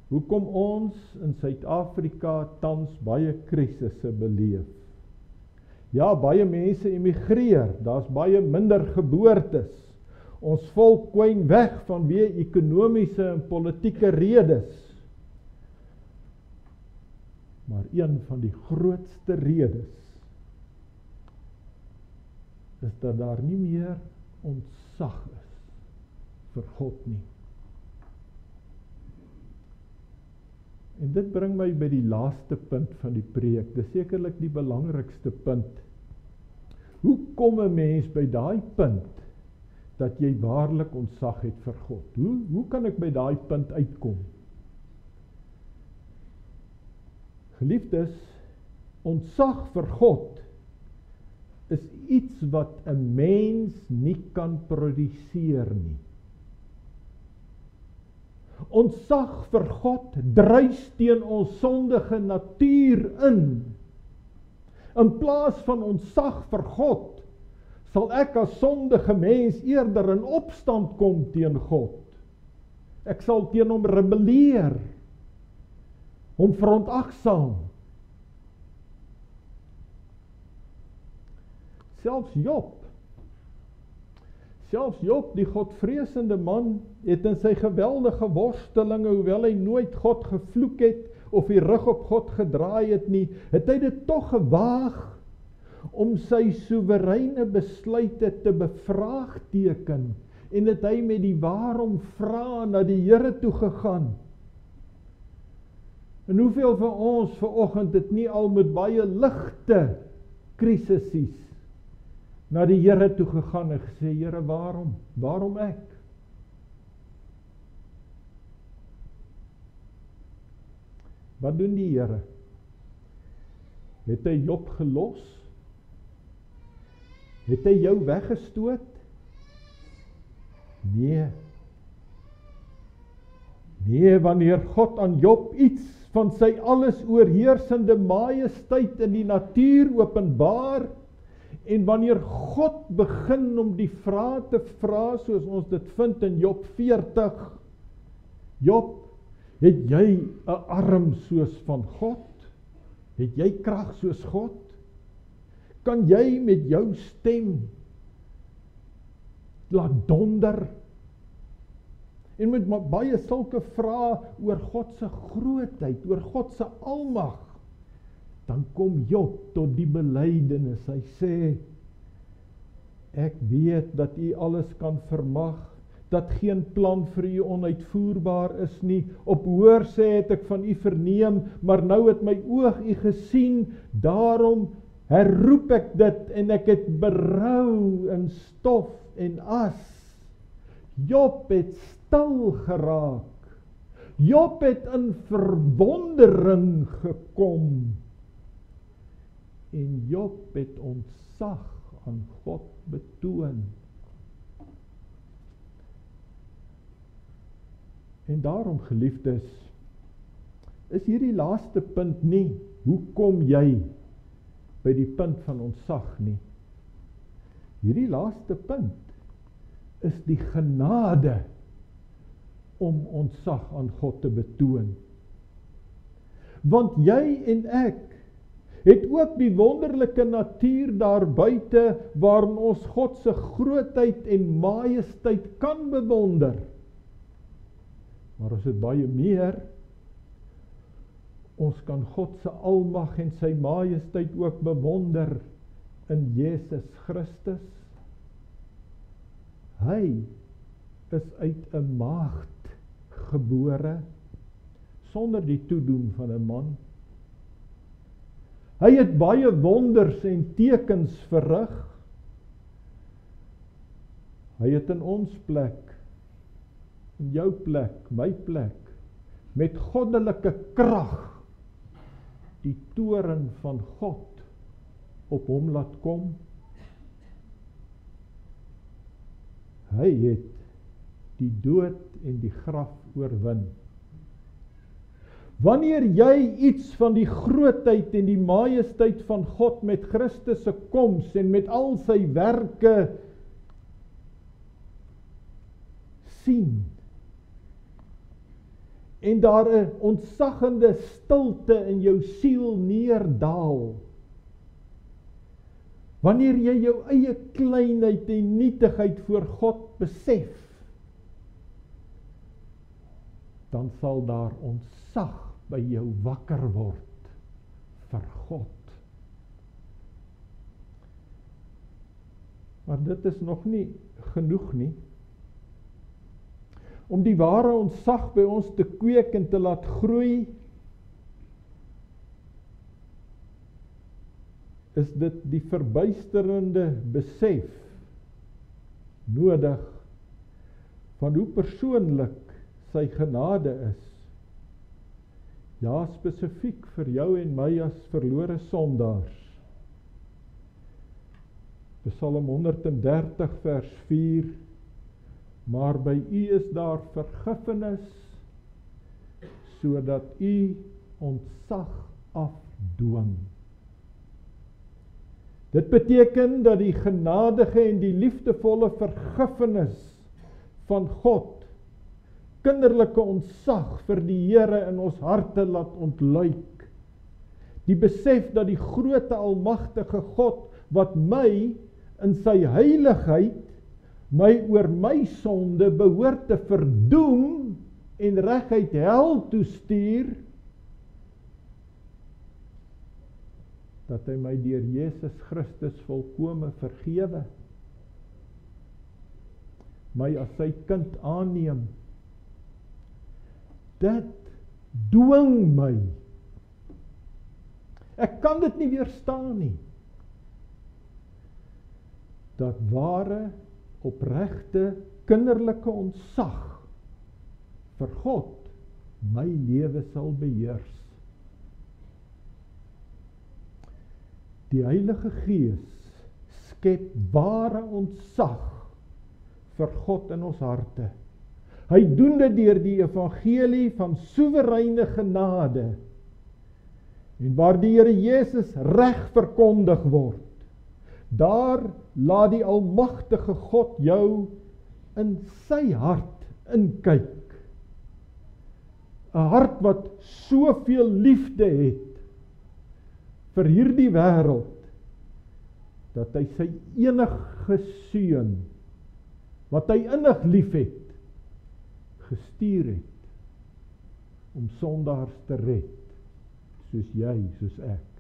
hoekom ons in Suid-Afrika tans baie krisisse beleef. Ja, baie mense emigreer, daar's baie minder geboortes. Ons volk kwyn weg vanweë ekonomiese en politieke redes. Maar een van die grootste redes is dat daar nie meer ontzag is vir God nie. En dit bring my by die laaste punt van die preek. Dis sekerlik die belangrikste punt. Hoe kom 'n mens by daai punt dat jy waarlik ontzag het vir God? Hoe kan ek by daai punt uitkom? Geliefdes, ontzag vir God is iets wat 'n mens nie kan produseer nie. Ontzag vir God druis teen ons sondige natuur in. In plaas van ontzag vir God, sal ek as sondige mens eerder in opstand kom teen God. Ek sal teen hom rebelleer, hom verontagsaam. Selfs Job, die godvreesende man, het in sy geweldige worstelinge, hoewel hy nooit God gevloek het, of die rug op God gedraai het nie, het hy dit tog gewaag om sy soewereine besluite te bevraagteken, en het hy met die waarom vra na die Here toe gegaan. En hoeveel van ons vanoggend het nie al met baie ligte krisisies na die Here toe gegaan en gesê, Here, waarom? Waarom ek? Wat doen die Here? Het hy Job gelos? Het hy jou weggestoot? Nee, wanneer God aan Job iets van sy alles oorheersende majesteit in die natuur openbaar, en wanneer God begin om die vrae te vra, soos ons dit vind in Job 40, Job, het jy 'n arm soos van God? Het jy krag soos God? Kan jy met jou stem laat donder? En met baie sulke vrae oor God se grootheid, oor God se almag, dan kom Job tot die belydenis. Hy sê, ek weet dat U alles kan vermag, dat geen plan vir U onuitvoerbaar is nie. Op hoorsê het ek van U verneem, maar nou het my oog U gesien, daarom herroep ek dit, en ek het berou in stof en as. Job het stil geraak. Job het in verwondering gekom. En Job het ontzag aan God betoon. En daarom, geliefdes, is hierdie laaste punt nie, hoe kom jy by die punt van ontzag nie. Hierdie laaste punt is die genade om ontzag aan God te betoon. Want jy en ek het ook die wonderlike natuur daar buite waarin ons God se grootheid en majesteit kan bewonder. Maar ons het baie meer. Ons kan God se almag en sy majesteit ook bewonder in Jesus Christus. Hy is uit 'n maagd gebore sonder die toedoen van 'n man. Hy het baie wonders en tekens verrig. Hy het in ons plek, in jou plek, my plek, met goddelike krag die toorn van God op hom laat kom. Hy het die dood en die graf oorwin. Wanneer jy iets van die grootheid en die majesteit van God met Christus se koms en met al sy werke sien, en daar 'n ontsaggende stilte in jou siel neerdaal, wanneer jy jou eie kleinheid en nietigheid voor God besef, dan sal daar ontzag by jou wakker word vir God. Maar dit is nog nie genoeg nie. Om die ware ontzag by ons te kweek en te laat groei, is dit die verbuisterende besef nodig van hoe persoonlik sy genade is. Ja, spesifiek vir jou en my as verlore sondaars. Psalm 130 vers 4, maar by u is daar vergifnis, sodat u ontzag afdwing. Dit beteken dat die genadige en die liefdevolle vergifnis van God kinderlike ontzag vir die Here in ons harte laat ontluik. Die besef dat die groote almagtige God wat my in sy heiligheid my oor my sonde behoort te verdoem en reguit hel toestuur, dat hy my deur Jesus Christus volkome vergewe, my as sy kind aanneem. Dit dwing my. Ek kan dit nie weerstaan nie. Dat ware, opregte, kinderlike ontzag vir God my lewe sal beheers. Die Heilige Gees skep ware ontzag vir God in ons harte. Hy doen dit deur die evangelie van soewereine genade, en waar die Here Jesus reg verkondig word, daar laat die almagtige God jou in sy hart inkyk. 'n Hart wat soveel liefde het vir hierdie wêreld, dat hy sy enige seun, wat hy innig lief het, gestuur het, om sondaars te red, soos jy, soos ek.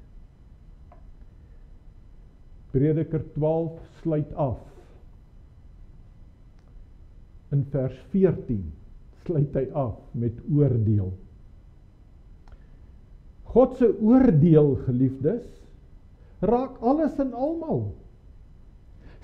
Prediker 12 sluit af. In vers 14 sluit hy af met oordeel. God se oordeel, geliefdes, raak alles en almal.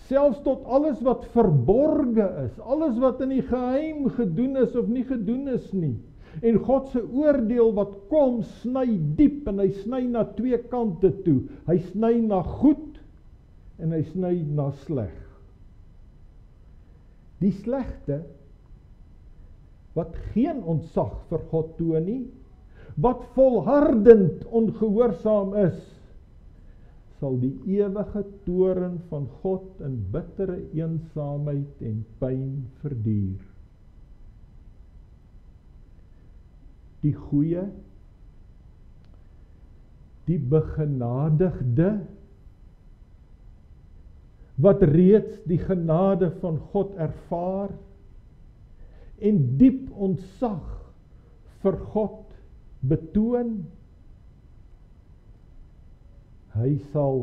Selfs tot alles wat verborge is, alles wat in die geheim gedoen is of nie gedoen is nie. En God se oordeel wat kom, sny diep en hy sny na twee kante toe. Hy sny na goed en hy sny na sleg. Die slegte, wat geen ontzag vir God toon nie, wat volhardend ongehoorsaam is, sal die ewige toorn van God in bittere eensaamheid en pyn verduur. Die goeie, die begenadigde, wat reeds die genade van God ervaar, en diep ontzag vir God betoon, hy sal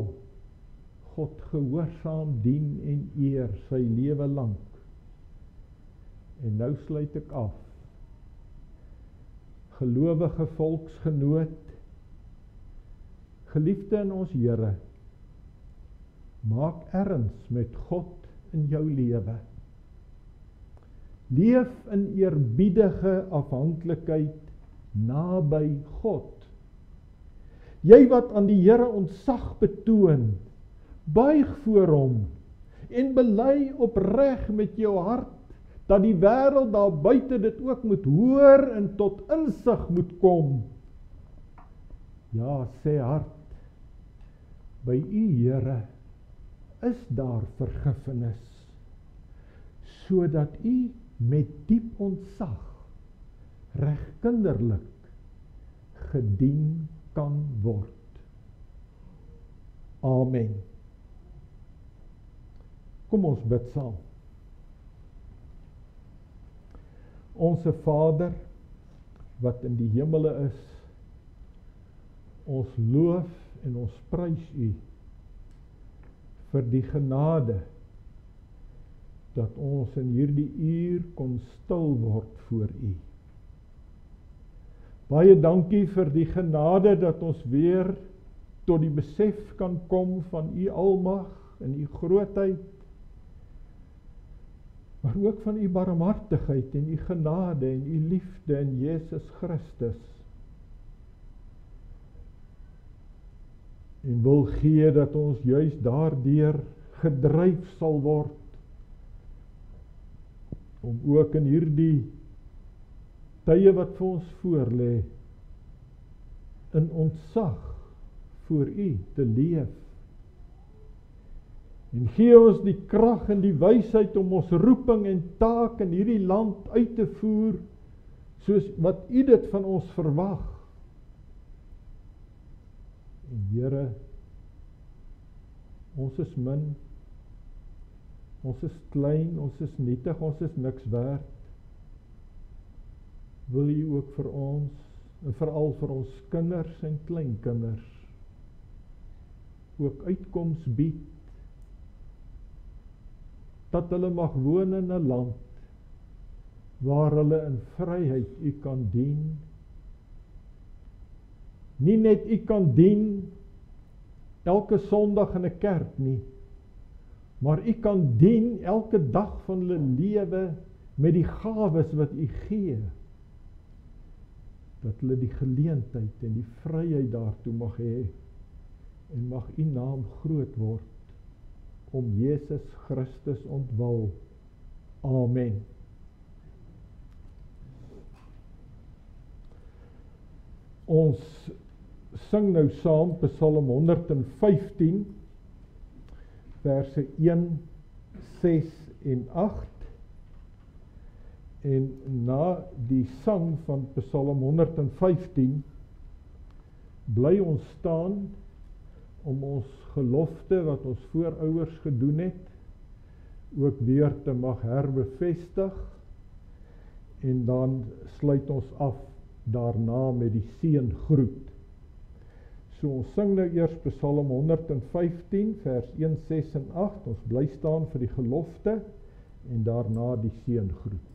God gehoorsaam dien en eer sy lewe lank. En nou sluit ek af. Gelowige volksgenoot, geliefde in ons Here, maak erns met God in jou lewe. Leef in eerbiedige afhanklikheid naby God. Jy wat aan die Here ontzag betoon, buig voor hom en bely opreg met jou hart dat die wêreld daar buite dit ook moet hoor en tot insig moet kom. Ja, sê hart, by U Here is daar vergifnis, sodat U met diep ontzag regkinderlik gedien kan word. Amen. Kom ons bid saam. Onse Vader, wat in die hemele is, ons loof en ons prys U vir die genade dat ons in hierdie uur kon stil word voor U. Baie dankie vir die genade dat ons weer tot die besef kan kom van U almag en U grootheid, maar ook van U barmhartigheid en U genade en U liefde in Jesus Christus. En wil gee dat ons juis daardeur gedryf sal word, om ook in hierdie tye wat vir ons voorlê, in ontzag voor U te leef. En gee ons die krag en die wysheid om ons roeping en taak in hierdie land uit te voer, soos wat U dit van ons verwag. En Here, ons is min, ons is klein, ons is nietig, ons is niks werd. Wil U ook vir ons, en veral vir ons kinders en kleinkinders, ook uitkoms bied, dat hulle mag woon in 'n land, waar hulle in vryheid U kan dien. Nie net U kan dien, elke Sondag in 'n kerk nie, maar U kan dien elke dag van hulle lewe met die gawes wat U gee, dat hulle die geleentheid en die vryheid daartoe mag hê, en mag U naam groot word, om Jesus Christus ontwil. Amen. Ons sing nou saam Psalm 115, verse 1, 6 en 8. En na die sang van Psalm 115 bly ons staan om ons gelofte wat ons voorouers gedoen het, ook weer te mag herbevestig, en dan sluit ons af daarna met die seëngroet. So ons sing nou eers Psalm 115 vers 1, 6 en 8, ons bly staan vir die gelofte, en daarna die seëngroet.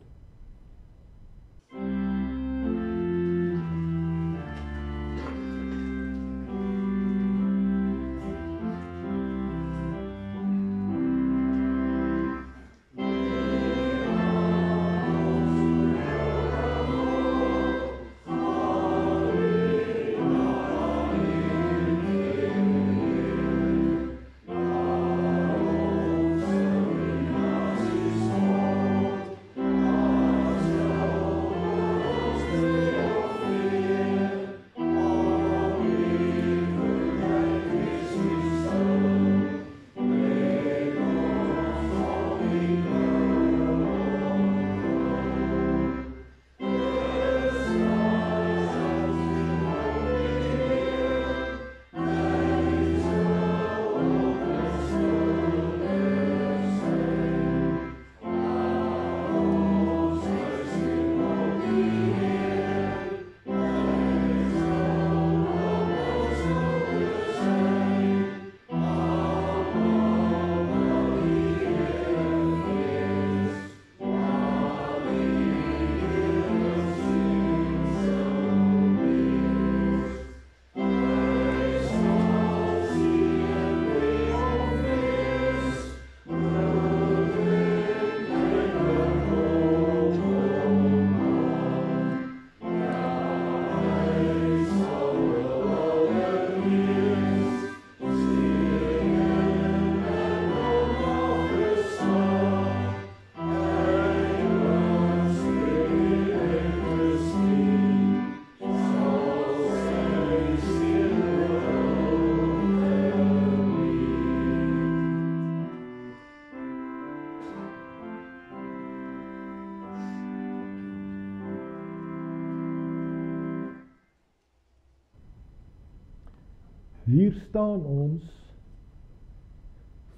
Hier staan ons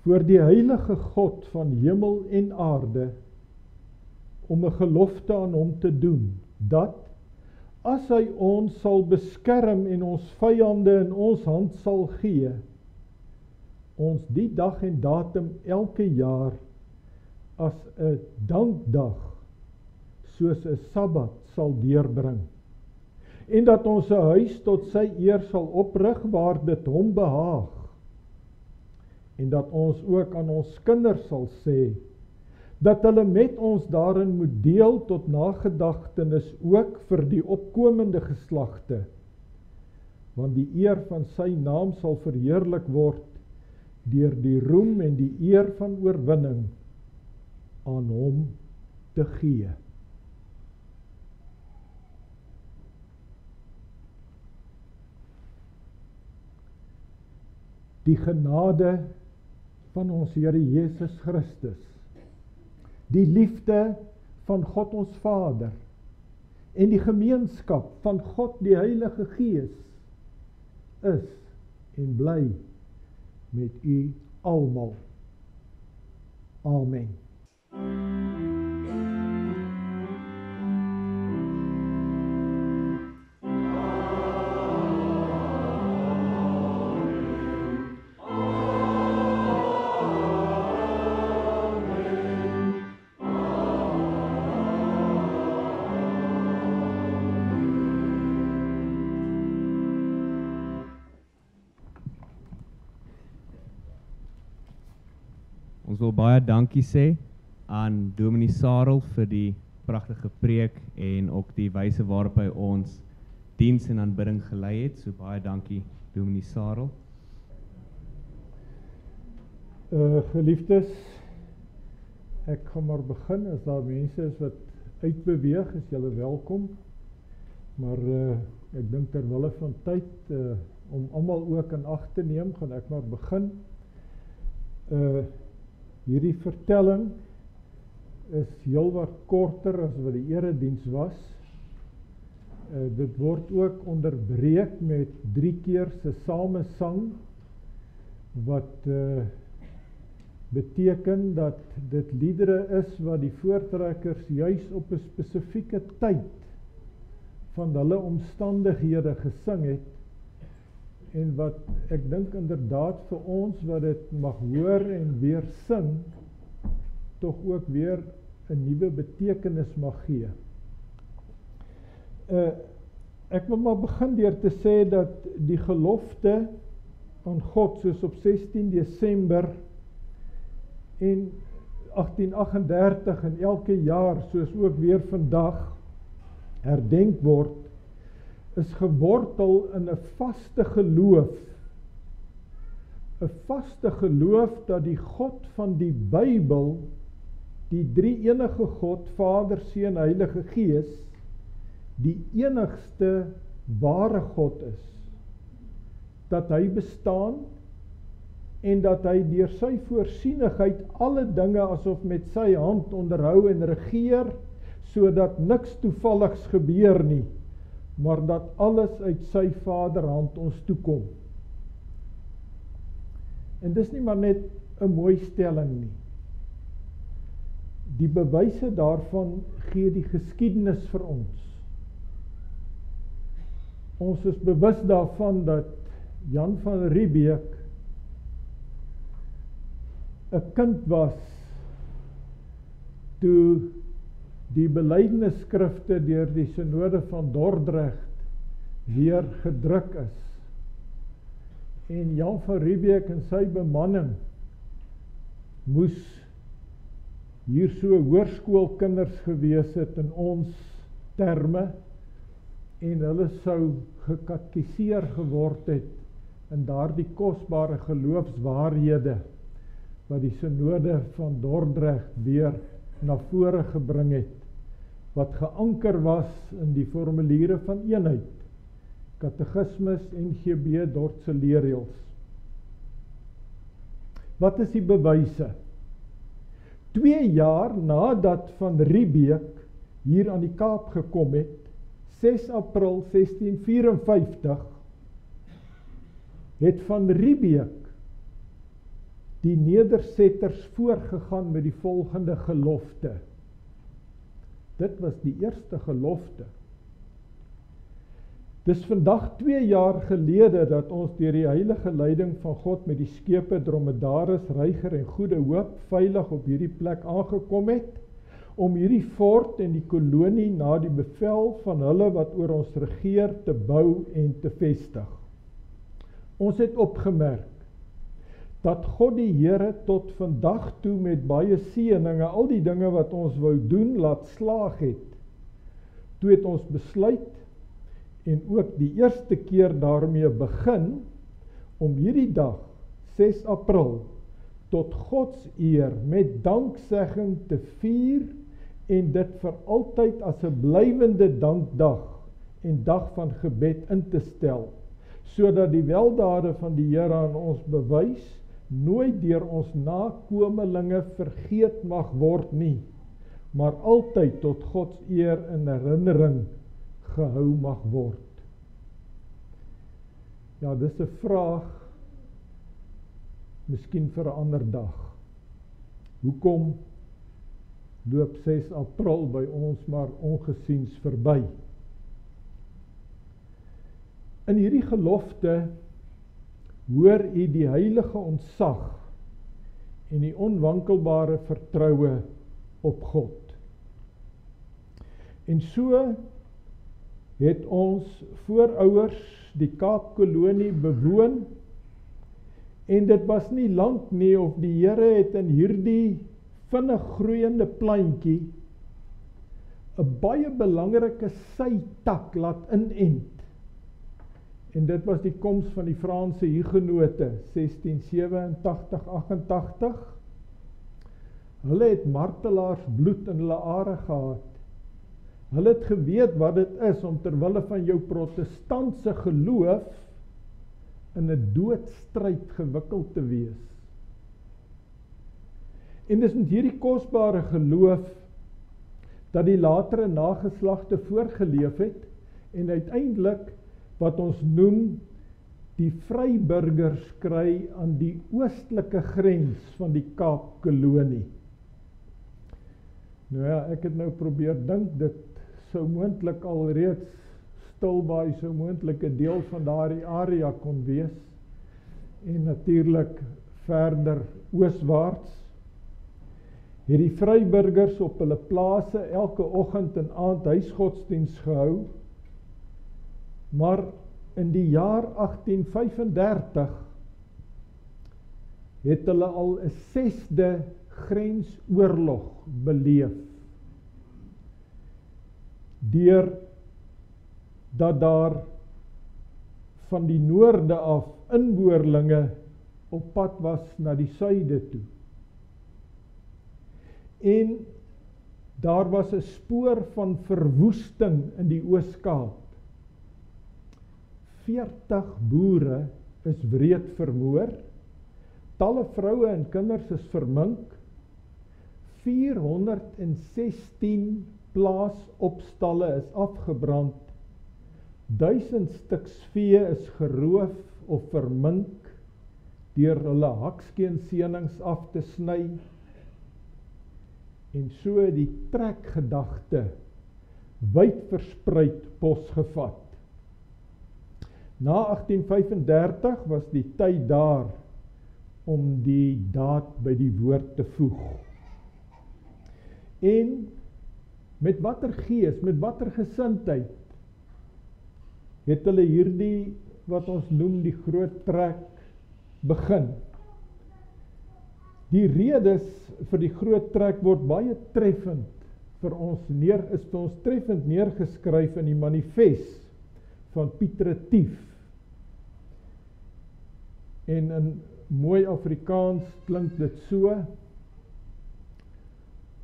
voor die heilige God van hemel en aarde om 'n gelofte aan hom te doen, dat as hy ons sal beskerm en ons vyande in ons hand sal gee, ons die dag en datum elke jaar as 'n dankdag soos 'n Sabbat sal deurbring, en dat ons 'n huis tot sy eer sal oprig waar dit hom behaag, en dat ons ook aan ons kinders sal sê, dat hulle met ons daarin moet deel tot nagedagtenis ook vir die opkomende geslagte, want die eer van sy naam sal verheerlik word deur die roem en die eer van oorwinning aan hom te gee. Die genade van ons Here Jesus Christus, die liefde van God ons Vader en die gemeenskap van God die Heilige Gees is en bly met u almal. Amen. Ons wil baie dankie sê aan Dominee Sarel vir die pragtige preek en ook die wyse waarop hy ons diens en aanbidding gelei het. So baie dankie Dominee Sarel. Geliefdes, ek gaan maar begin. As daar mense is wat uitbeweeg, is julle welkom. Maar ek dink terwille van tyd om almal ook in ag te neem, gaan ek maar begin. Hierdie vertelling is heel wat korter as wat die erediens was. Dit word ook onderbreek met 3 keer se samesang, wat beteken dat dit liedere is wat die voortrekkers juis op 'n spesifieke tyd van hulle omstandighede gesing het, en wat ek dink inderdaad vir ons wat dit mag hoor en weer sing, tog ook weer 'n nuwe betekenis mag gee. Ek wil maar begin deur te sê dat die gelofte aan God, soos op 16 Desember en 1838 en elke jaar, soos ook weer vandag herdenk word, is gewortel in 'n vaste geloof. 'n Vaste geloof dat die God van die Bybel, die drie-enige God, Vader, Seun, Heilige Gees, die enigste ware God is. Dat hy bestaan en dat hy deur sy voorsienigheid alle dinge asof met sy hand onderhou en regeer, sodat niks toevalligs gebeur nie, maar dat alles uit sy Vaderhand ons toekom. En dis nie maar net 'n mooi stelling nie. Die bewyse daarvan gee die geskiedenis vir ons. Ons is bewus daarvan dat Jan van Riebeeck 'n kind was toe die belydenisskrifte deur die Synode van Dordrecht weer gedruk is. En Jan van Riebeeck en sy bemanning moes hier so hoërskoolkinders gewees het in ons terme, en hulle sou gekatkiseer geword het in daardie kosbare geloofswaarhede wat die Synode van Dordrecht weer na vore gebring het, wat geanker was in die formuliere van eenheid, Katekismus en NGB Dordtse leerreëls. Wat is die bewyse? 2 jaar nadat Van Riebeeck hier aan die Kaap gekom het, 6 April 1654, het van Riebeek die nedersetters voorgegaan met die volgende gelofte. Dit was die eerste gelofte. Dis vandag 2 jaar gelede dat ons deur die heilige leiding van God met die skepe Dromedaris, Reiger en Goede Hoop veilig op hierdie plek aangekom het, om hierdie fort en die kolonie na die bevel van hulle wat oor ons regeer te bou en te vestig. Ons het opgemerk dat God die Here tot vandag toe met baie seëninge al die dinge wat ons wou doen laat slaag het. Toe het ons besluit en ook die eerste keer daarmee begin om hierdie dag, 6 April, tot Gods eer met danksegging te vier en dit vir altyd as 'n blywende dankdag en dag van gebed in te stel, sodat die weldade van die Here aan ons bewys nooit deur ons nakomelinge vergeet mag word nie, maar altyd tot Gods eer in herinnering gehou mag word. Ja, dis 'n vraag, miskien vir 'n ander dag. Hoekom loop 6 April by ons maar ongesiens verby? In hierdie gelofte hoor u die heilige ontzag en die onwankelbare vertroue op God. En so het ons voorouers die Kaapkolonie bewoon, en dit was nie lank nie of die Here het in hierdie vinnig groeiende plantjie 'n baie belangrike sytak laat inent. En dit was die koms van die Franse Hugenote 1687-88. Hulle het martelaars bloed in hulle are gehad. Hulle het geweet wat dit is om terwille van jou protestantse geloof in 'n doodstryd gewikkeld te wees. En dis met hierdie kosbare geloof dat die latere nageslagte voorgeleef het en uiteindelik wat ons noem die Vryburgers kry aan die oostelike grens van die Kaapkolonie. Nou ja, ek het nou probeer dink, dit sou moontlik alreeds Stilbaai sou moontlik 'n deel van daardie area kon wees, en natuurlik verder ooswaarts, het die Vryburgers op hulle plase elke oggend en aand huisgodsdiens gehou, maar in die jaar 1835 het hulle al 'n 6de grensoorlog beleef, deur dat daar van die noorde af inboorlinge op pad was na die suide toe. En daar was 'n spoor van verwoesting in die Oos-Kaap. 40 boere is wreed vermoor, talle vroue en kinders is vermink, 416 plaasopstalle is afgebrand, 1000 stuks vee is geroof of vermink deur hulle hakskeensenings af te sny, en so die trekgedagte wyd verspreid posgevat. Na 1835 was die tyd daar om die daad by die woord te voeg. En met watter gees, met watter gesindheid het hulle hierdie wat ons noem die groot trek begin. Die redes vir die groot trek word baie treffend vir ons treffend neergeskryf in die manifest van Piet Retief. En in mooi Afrikaans klink dit so: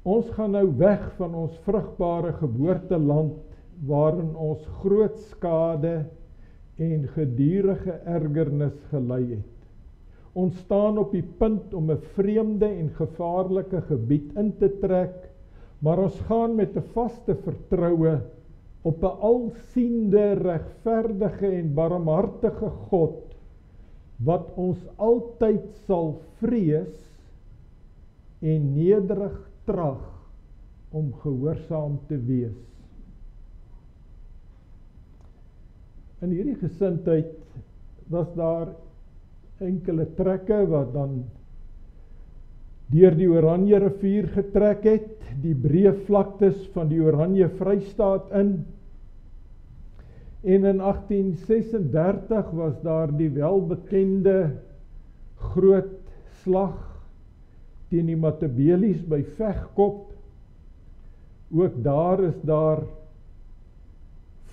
ons gaan nou weg van ons vrugbare geboorteland, waarin ons groot skade en gedurende ergernis gelei het. Ons staan op die punt om 'n vreemde en gevaarlike gebied in te trek, maar ons gaan met 'n vaste vertroue op 'n alsiende, regverdige en barmhartige God, wat ons altyd sal vrees en nederig trag om gehoorsaam te wees. In hierdie gesindheid was daar enkele trekke wat dan deur die Oranje rivier getrek het, die breë vlaktes van die Oranje Vrystaat in. En in 1836 was daar die welbekende groot slag teen die Matabele's by Vegkop. Ook daar is daar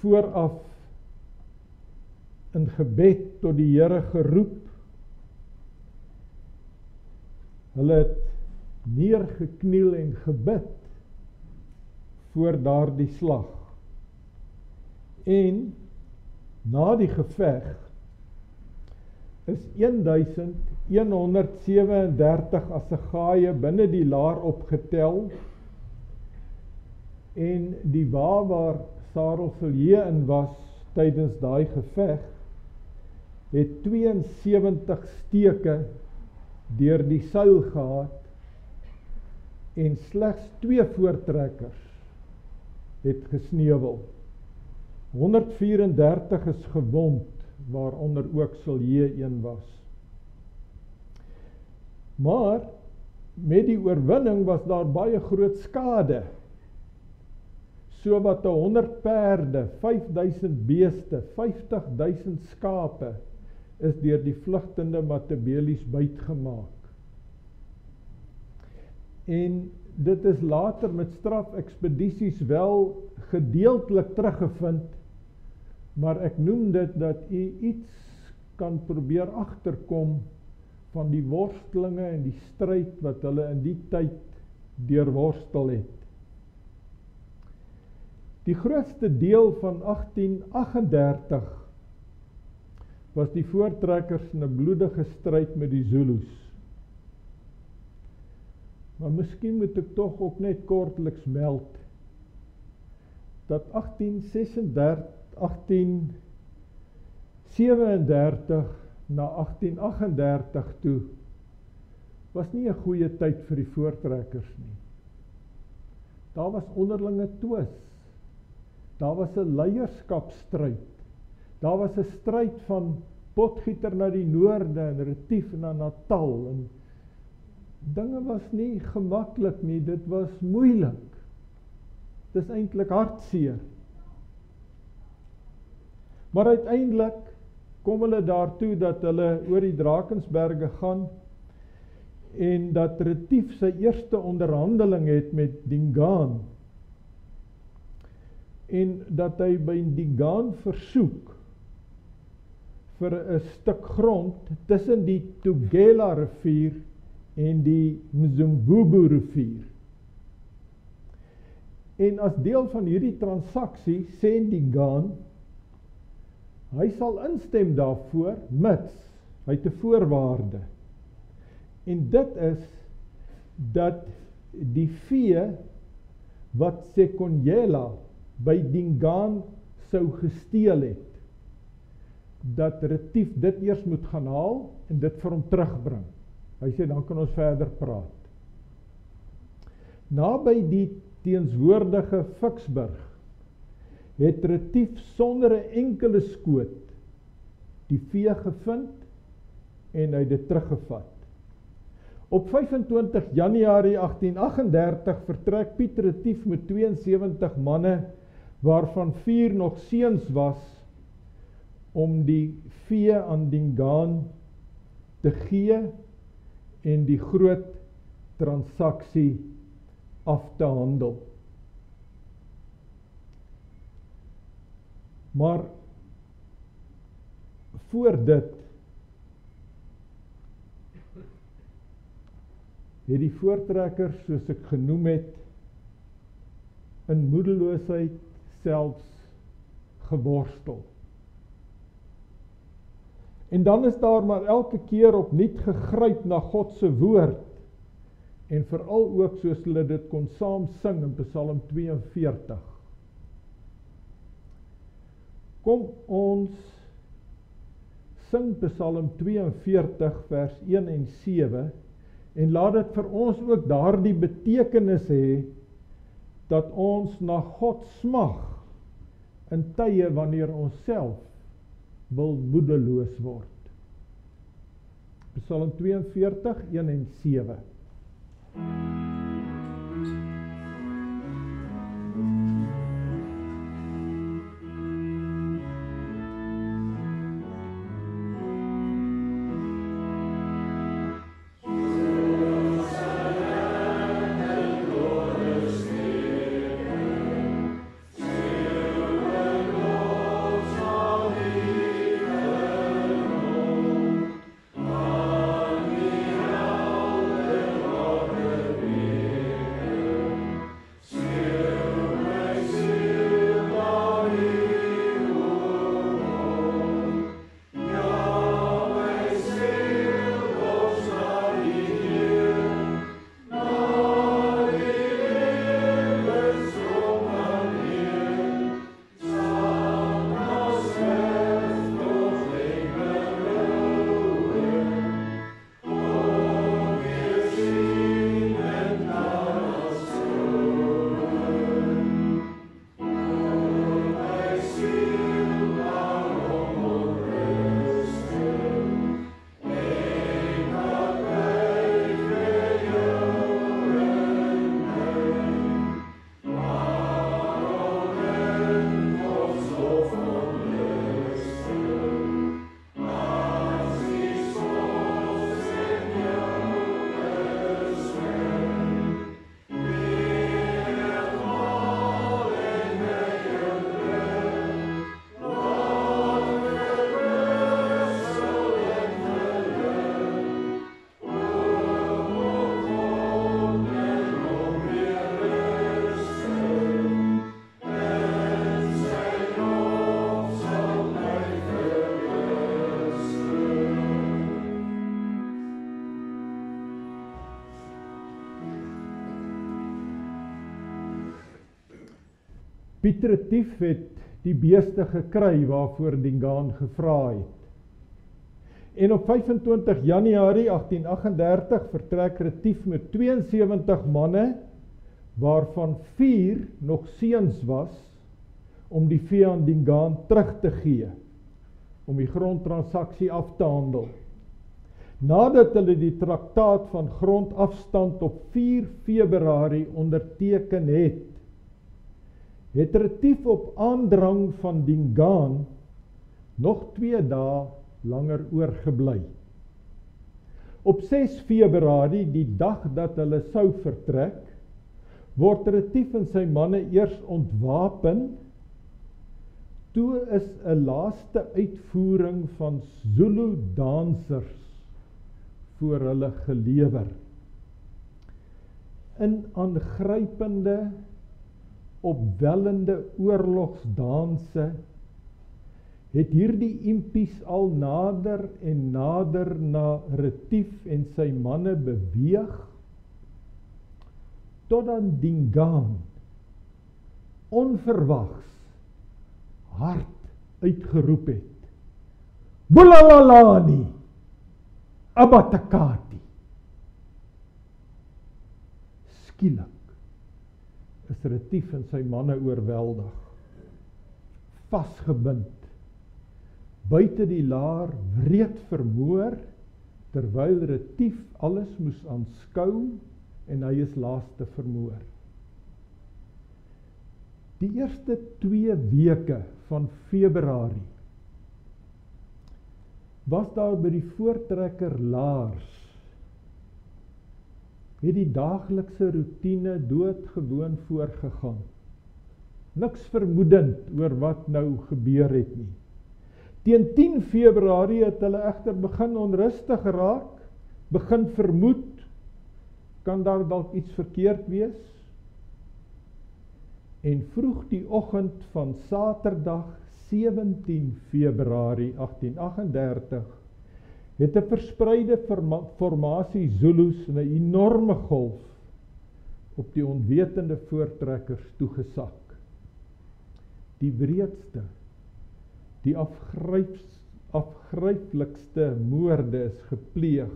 vooraf in gebed tot die Here geroep. Hulle het neergekniel en gebid voor daardie slag. En na die geveg is 1137 assegaaie binne die laar opgetel, en die wa waar Sarel Villiers in was tydens daai geveg, het 72 steke deur die seil gehad, en slegs 2 voortrekkers het gesneuwel. 134 is gewond, waaronder ook Villiers een was. Maar met die oorwinning was daar baie groot skade. So wat 100 perde, 5000 beeste, 50.000 skape is deur die vlugtende Matabele's buitgemaak. En dit is later met strafekspedisies wel gedeeltelik teruggevind, maar ek noem dit dat u iets kan probeer agterkom van die worstelinge en die stryd wat hulle in die tyd deurworstel het. Die grootste deel van 1838 was die voortrekkers in 'n bloedige stryd met die Zulus. Maar miskien moet ek tog ook net kortliks meld dat 1837 na 1838 toe was nie 'n goeie tyd vir die voortrekkers nie. Daar was onderlinge twis. Daar was 'n leierskapstryd. Daar was 'n stryd van Potgieter na die noorde en Retief na Natal. En dinge was nie gemaklik nie, dit was moeilik. Dit is eintlik hartseer. Maar uiteindelik kom hulle daartoe dat hulle oor die Drakensberge gaan en dat Retief sy eerste onderhandeling het met Dingaan. En dat hy by Dingaan versoek vir 'n stuk grond tussen die Tugela rivier en die Mzimvubu rivier. En as deel van hierdie transaksie sê Dingaan, hy sal instem daarvoor, mits hy het 'n voorwaarde. En dit is dat die vee wat Sekonyela by Dingaan sou gesteel het, dat Retief dit eers moet gaan haal en dit vir hom terugbring. Hy sê, dan kan ons verder praat. Naby die teenswoordige Vicksburg het Retief sonder 'n enkele skoot die vee gevind en hy dit teruggevat. Op 25 Januarie 1838 vertrek Piet Retief met 72 manne, waarvan 4 nog seuns was, om die vee aan Dingaan te gee en die groot transaksie af te handel. Maar voor dit het die voortrekkers, soos ek genoem het, in moedeloosheid selfs geworstel. En dan is daar maar elke keer opnuut gegryp na God se woord, en veral ook soos hulle dit kon saam sing in Psalm 42. Kom ons sing Psalm 42 vers 1 en 7 en laat dit vir ons ook daardie betekenis hê dat ons na God smag in tye wanneer ons self wil moedeloos word. Psalm 42, 1 en 7. Piet Retief het die beeste gekry waarvoor Dingaan gevra het. En op 25 Januarie 1838 vertrek Retief met 72 manne, waarvan 4 nog seuns was, om die vee aan Dingaan terug te gee, om die grondtransaksie af te handel. Nadat hulle die traktaat van grondafstand op 4 Februarie onderteken het Retief op aandrang van Dingaan nog 2 dae langer oorgebly. Op 6 Februarie, die dag dat hulle sou vertrek, word Retief en sy manne eers ontwapen. Toe is 'n laaste uitvoering van Zulu dansers voor hulle gelewer. In aangrypende, opwellende oorlogsdanse het hierdie impies al nader en nader na Retief en sy manne beweeg, totdat Dingaan onverwags hard uitgeroep het: "Bulalalani, Abatakati." Skielik is Retief en sy manne oorweldig, vasgebind, buite die laar wreed vermoor, terwyl Retief alles moes aanskou en hy is laaste vermoor. Die eerste 2 weke van Februarie was daar by die voortrekker laars, het die daaglikse roetine doodgewoon voorgegaan. Niks vermoedend oor wat nou gebeur het nie. Teen 10 Februarie het hulle egter begin onrustig geraak, begin vermoed, kan daar dalk iets verkeerd wees? En vroeg die oggend van Saterdag 17 Februarie 1838 het 'n verspreide formasie Zulus in 'n enorme golf op die onwetende voortrekkers toegesak. Die wreedste, die afgryplikste moorde is gepleeg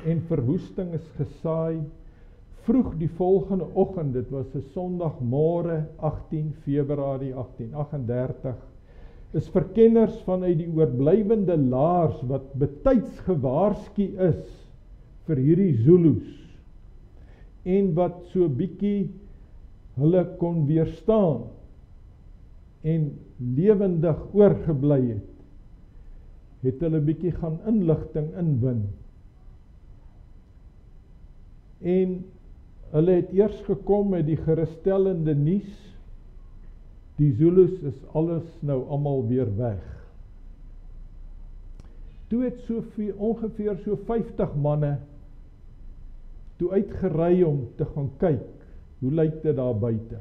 en verwoesting is gesaai. Vroeg die volgende oggend, dit was 'n Sondagmôre, 18 Februarie 1838, is verkenners vanuit die oorblywende laars wat betyds gewaarsku is vir hierdie Zulus en wat so bietjie hulle kon weerstaan en lewendig oorgebly het hulle bietjie gaan inligting inwin. En hulle het eers gekom met die gerusstellende nuus, die Zulus is alles nou almal weer weg. Toe het ongeveer so 50 manne toe uitgery om te gaan kyk, hoe lyk dit daar buite?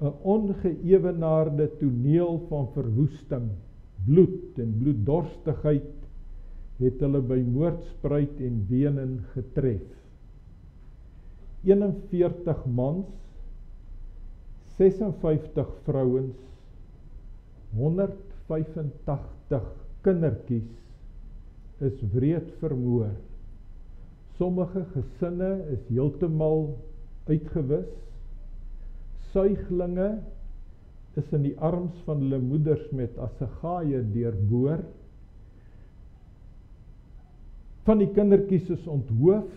'n ongeëwenaarde toneel van verwoesting, bloed en bloeddorstigheid het hulle by Moordspruit en Wenen getref. 41 mans, 56 vrouens, 185 kindertjies is wreed vermoor. Sommige gesinne is heeltemal uitgewis. Suiglinge is in die arms van hulle moeders met assegaaie deurboor. Van die kindertjies is onthoof,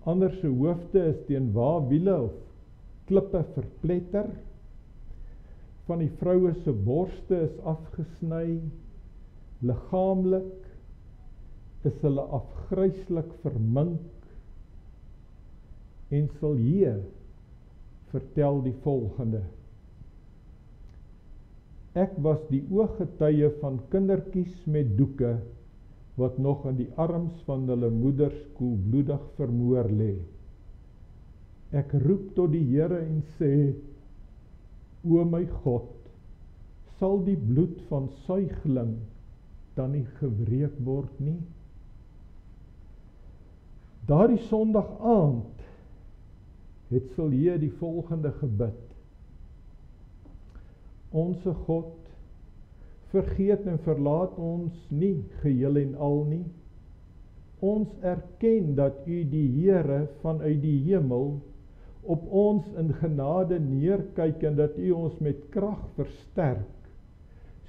ander se hoofde is teen waawiele of klippe verpletter. Van die vroue se borste is afgesny, liggaamlik is hulle afgryslik vermink. En Silje vertel die volgende: Ek was die ooggetuie van kindertjies met doeke wat nog in die arms van hulle moeders koelbloedig vermoor lê. Ek roep tot die Here en sê: O my God, sal die bloed van suigling dan nie gewreek word nie? Daardie Sondag aand het Silje die volgende gebid: Onse God, vergeet en verlaat ons nie geheel en al nie. Ons erken dat U die Here vanuit die hemel op ons in genade neerkyk en dat U ons met krag versterk,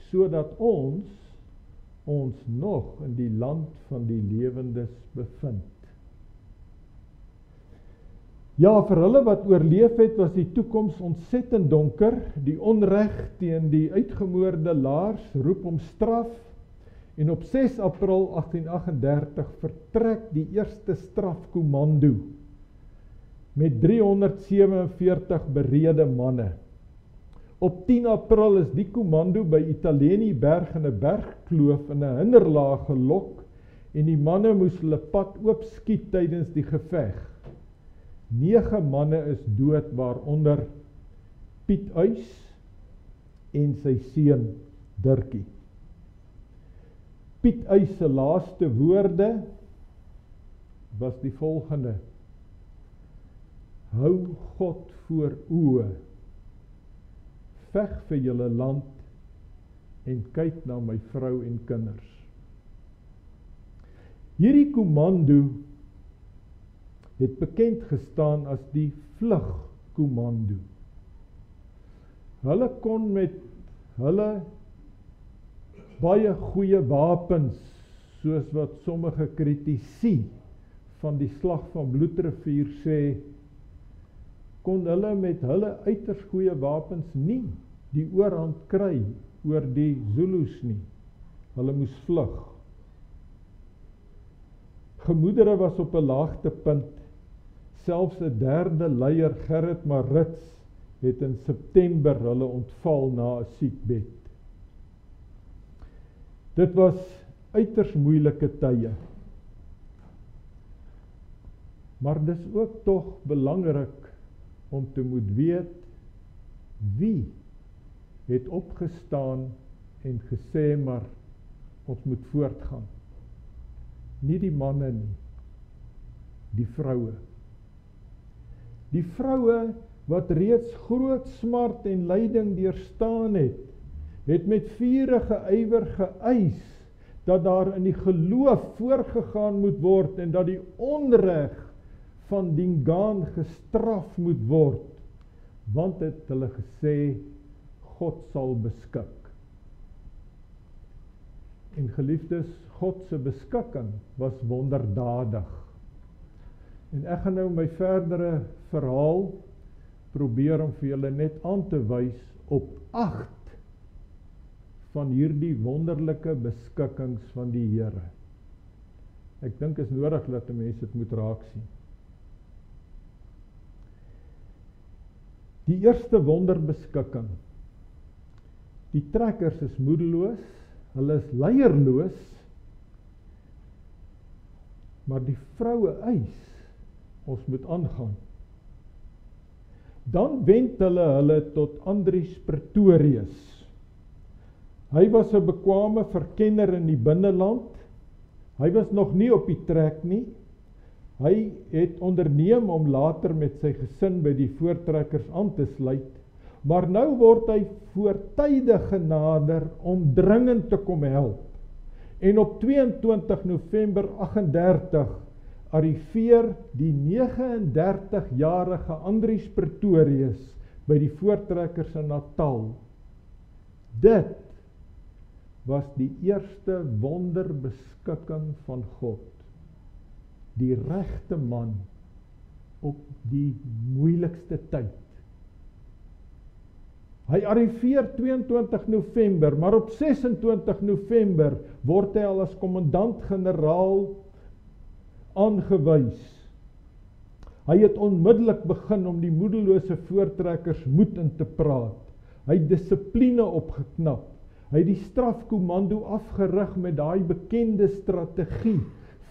sodat ons nog in die land van die lewendes bevind. Ja, vir hulle wat oorleef het, was die toekoms ontsettend donker. Die onreg teen die uitgemoorde laars roep om straf. En op 6 April 1838 vertrek die eerste strafkommando met 347 berede manne. Op 10 April is die kommando by Italieniberg in 'n bergkloof in 'n hinderlaag gelok en die manne moes hulle pad oopskiet tydens die geveg. 9 manne is dood, waaronder Piet Uys en sy seun Dirkie. Piet Uys se laaste woorde was die volgende: Hou God voor oë, veg vir julle land en kyk na my vrou en kinders. Hierdie kommando het bekend gestaan as die vlugkommando. Hulle kon met hulle baie goeie wapens, soos wat sommige kritici van die slag van Bloedrivier sê, kon hulle met hulle uiters goeie wapens nie die oorhand kry oor die Zulus nie. Hulle moes vlug. Gemoedere was op 'n laagtepunt. Selfs 'n derde leier, Gerrit Marits, het in September hulle ontval na 'n siekbed. Dit was uiters moeilike tye. Maar dis ook tog belangrik om te moet weet wie het opgestaan en gesê, maar ons moet voortgaan. Nie die manne nie, die vroue. Die vroue wat reeds groot smart en lyding deurstaan het het met vurige ywer geëis dat daar in die geloof voorgegaan moet word en dat die onreg van Dingaan gestraf moet word, want het hulle gesê, God sal beskik. En geliefdes, God se beskikking was wonderdadig. En ek gaan nou my verdere verhaal probeer om vir julle net aan te wys op 8 van hierdie wonderlike beskikkings van die Here. Ek dink is nodig dat 'n mens dit moet raak sien. Die eerste wonderbeskikking. Die trekkers is moedeloos, hulle is leierloos, maar die vroue eis, ons moet aangaan. Dan wend hulle tot Andries Pretorius. Hy was 'n bekwame verkenner in die binneland. Hy was nog nie op die trek nie. Hy het onderneem om later met sy gesin by die voortrekkers aan te sluit, maar nou word hy voortydig genader om dringend te kom help. En op 22 November 38 arriveer die 39-jarige Andries Pretorius by die voortrekkers in Natal. Dit was die eerste wonderbeskikking van God. Die regte man op die moeilikste tyd. Hy arriveer 22 November, maar op 26 November word hy al as kommandant-generaal aangewys. Hy het onmiddellik begin om die moedelose voortrekkers moed in te praat. Hy het dissipline opgeknap. Hy het die strafkommando afgerig met daai bekende strategie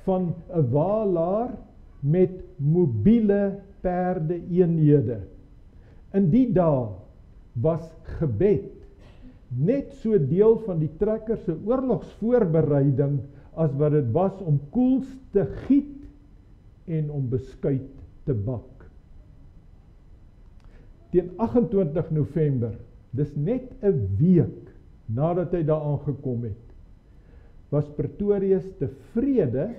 van 'n waalaar met mobiele perde-eenhede. In die dae was gebed net so deel van die trekkers se oorlogsvoorbereiding as wat dit was om koels te giet en om beskuit te bak. Teen 28 November, dis net 'n week nadat hy daar aangekom het, was Pretorius tevrede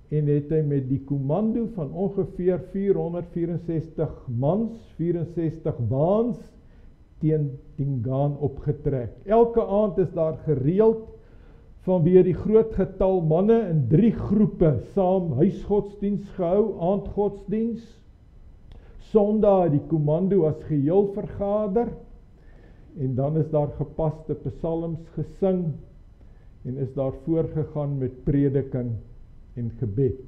en het hy met die kommando van ongeveer 464 mans, 64 waans teen Dingaan opgetrek. Elke aand is daar gereeld vanweer die groot getal manne in 3 groepe saam huisgodsdiens gehou, aandgodsdiens. Sondag het die kommando as geheel vergader en dan is daar gepaste psalms gesing en is daar voorgegaan met prediking en gebed.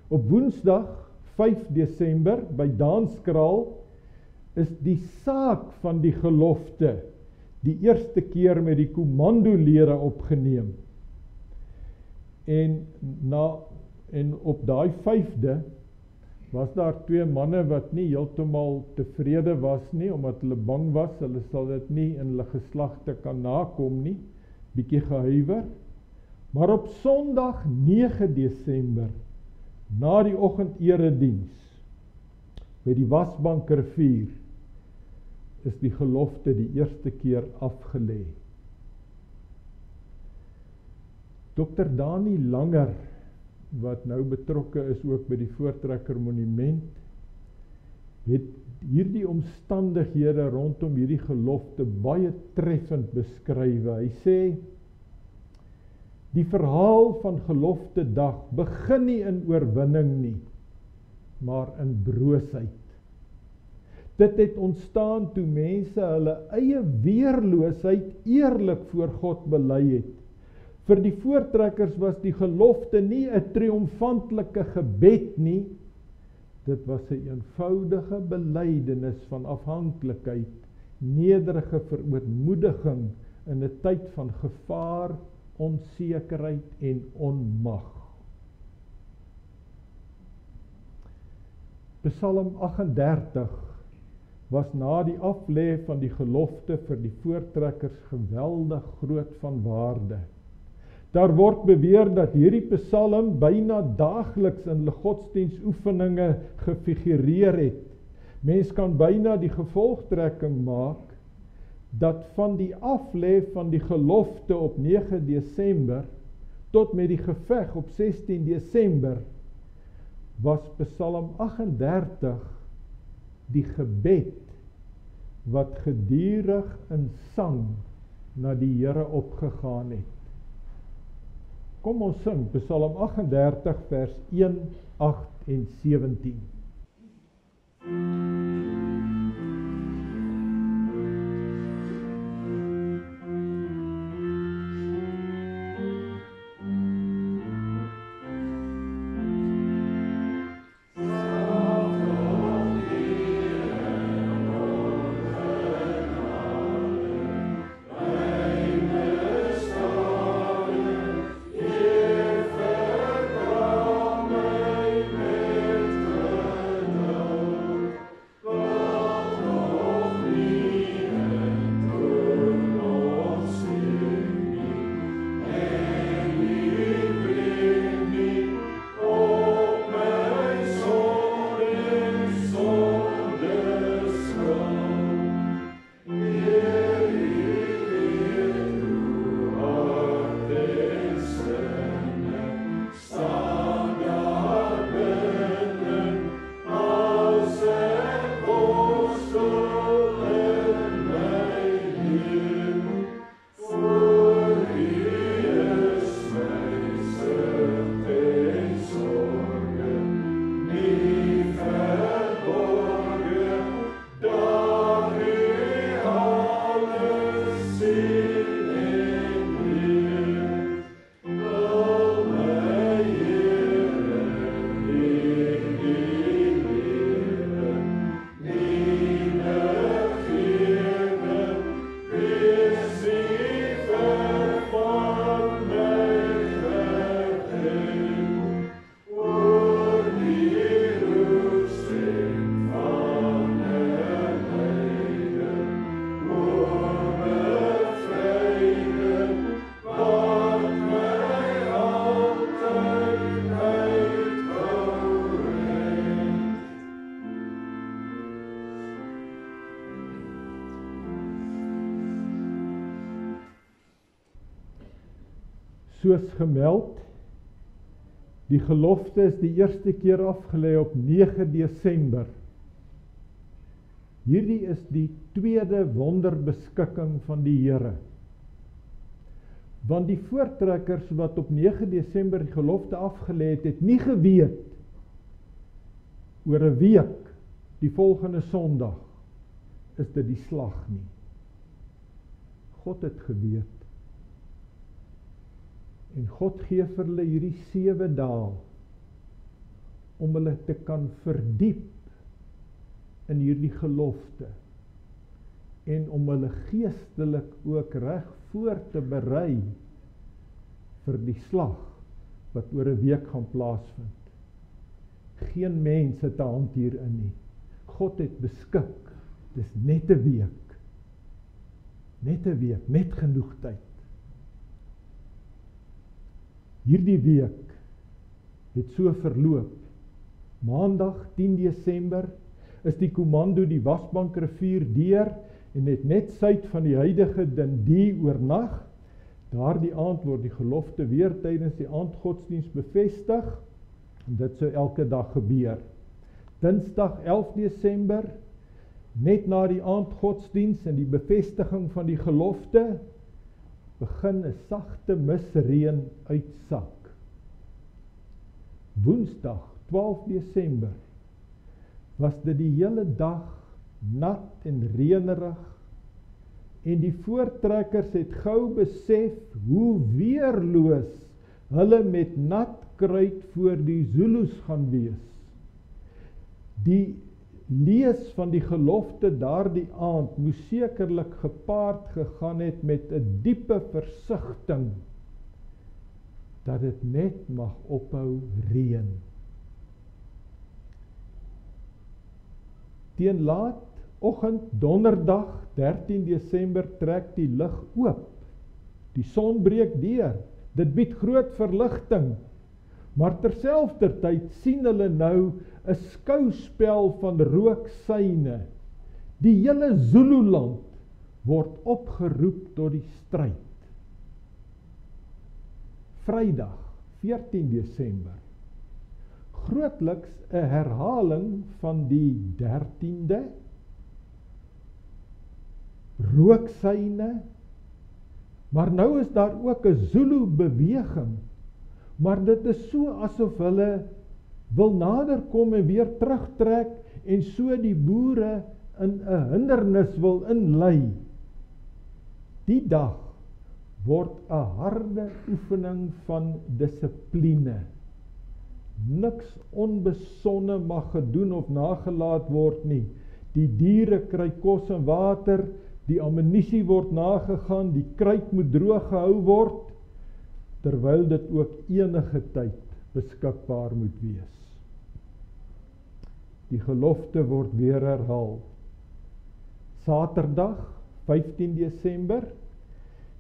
Op Woensdag 5 Desember by Danskraal is die saak van die gelofte die eerste keer met die kommandolede opgeneem. En op daai 5de was daar 2 manne wat nie heeltemal tevrede was nie, omdat hulle bang was, hulle sal dit nie in hulle geslagte kan nakom nie, bietjie gehuiwer. Maar op Sondag 9 Desember, na die oggenderediens, by die Wasbankrivier, is die gelofte die eerste keer afgelê. Dr. Dani Langer, wat nou betrokke is ook by die Voortrekker Monument, het hierdie omstandighede rondom hierdie gelofte baie treffend beskrywe. Hy sê, die verhaal van gelofte dag begin nie in oorwinning nie, maar in broosheid. Dit het ontstaan toe mense hulle eie weerloosheid eerlik voor God bely het. Vir die voortrekkers was die gelofte nie 'n triomfantelike gebed nie, dit was 'n eenvoudige belydenis van afhanklikheid, nederige verootmoediging in 'n tyd van gevaar, onsekerheid en onmag. Psalm 38 was na die aflê van die gelofte vir die voortrekkers geweldig groot van waarde. Daar word beweer dat hierdie psalm byna daagliks in hulle godsdienstoefeninge gefigureer het. Mens kan byna die gevolgtrekking maak dat van die aflê van die gelofte op 9 Desember tot met die geveg op 16 Desember was Psalm 38 die gebed wat gedurig in sang na die Here opgegaan het. Kom ons sing Psalm 38 vers 1, 8 en 17. Soos gemeld, die gelofte is die eerste keer afgelê op 9 Desember. Hierdie is die tweede wonderbeskikking van die Here. Want die voortrekkers wat op 9 Desember die gelofte afgelê het, het nie geweet oor 'n week, die volgende Sondag, is dit die slag nie. God het geweet. En God gee vir hulle hierdie 7 dae om hulle te kan verdiep in hierdie gelofte en om hulle geestelik ook reg voor te berei vir die slag wat oor 'n week gaan plaasvind. Geen mens het 'n hand hierin nie. God het beskik. Dis net 'n week. Net 'n week, net genoeg tyd. Hierdie week het so verloop. Maandag 10 Desember is die kommando die Wasbankrivier deur en het net suid van die huidige Dundee oornag. Daardie aand word die gelofte weer tydens die aandgodsdiens bevestig en dit sou elke dag gebeur. Dinsdag 11 Desember, net na die aandgodsdiens en die bevestiging van die gelofte, begin 'n sagte misreën uitsak. Woensdag 12 Desember was dit die hele dag nat en reënerig en die voortrekkers het gou besef hoe weerloos hulle met nat kruit voor die Zulus gaan wees. Die lees van die gelofte daardie aand moes sekerlik gepaard gegaan het met 'n diepe versigtiging dat dit net mag ophou reën. Teen laat oggend donderdag 13 Desember trek die lig oop. Die son breek deur. Dit bied groot verligting. Maar terselfdertyd sien hulle nou 'n skouspel van rooksyne. Die hele Zululand word opgeroep tot die stryd. Vrydag, 14 Desember, grootliks 'n herhaling van die 13de, rooksyne, maar nou is daar ook 'n Zulu beweging, maar dit is so asof hulle wil naderkom en weer terugtrek en so die boere in 'n hindernis wil inlei. Die dag word 'n harde oefening van dissipline. Niks onbesonne mag gedoen of nagelaat word nie. Die diere kry kos en water, die ammunisie word nagegaan, die kruit moet droog gehou word, terwyl dit ook enige tyd beskikbaar moet wees. Die gelofte word weer herhaal. Saterdag, 15 Desember,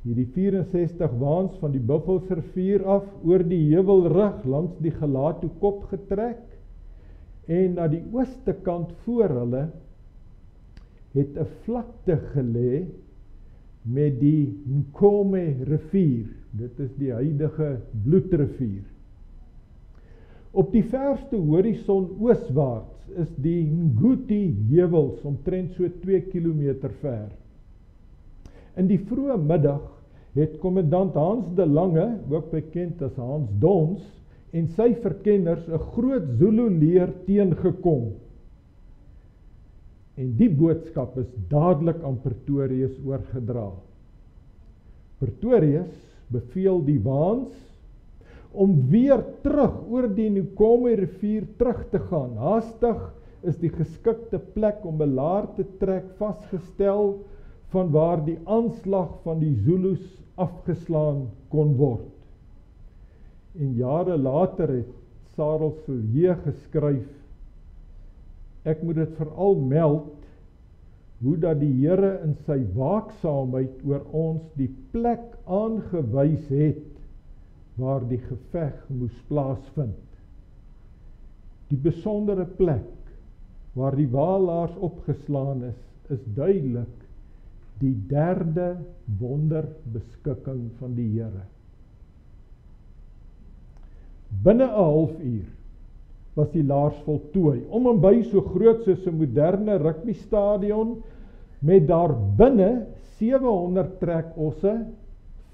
hierdie 64 waans van die Buffelsrivier af oor die heuwelrug langs die Gelato kop getrek en na die ooste kant voor hulle het 'n vlakte gelê met die Nkome rivier. Dit is die huidige Bloedrivier. Op die verste horison ooswaarts is die Nguti heuwels omtrent so 2 kilometer ver. In die vroeë middag het kommandant Hans de Lange, ook bekend as Hans Dons, en sy verkenners 'n groot Zulu leer teengekom. En die boodskap is dadelik aan Pretorius oorgedra. Pretorius beveel die waans om weer terug oor die Nkome rivier terug te gaan. Haastig is die geskikte plek om 'n laar te trek vasgestel van waar die aanslag van die Zulus afgeslaan kon word. En jare later het Sarel Silje geskryf, ek moet dit veral meld, hoe dat die Here in sy waaksaamheid oor ons die plek aangewys het, waar die geveg moes plaasvind. Die besondere plek, waar die waalaars opgeslaan is duidelik die derde wonderbeskikking van die Here. Binne 'n halfuur was die laars voltooi, om en by so groot soos 'n moderne rugbystadion, met daar binne 700 trekosse,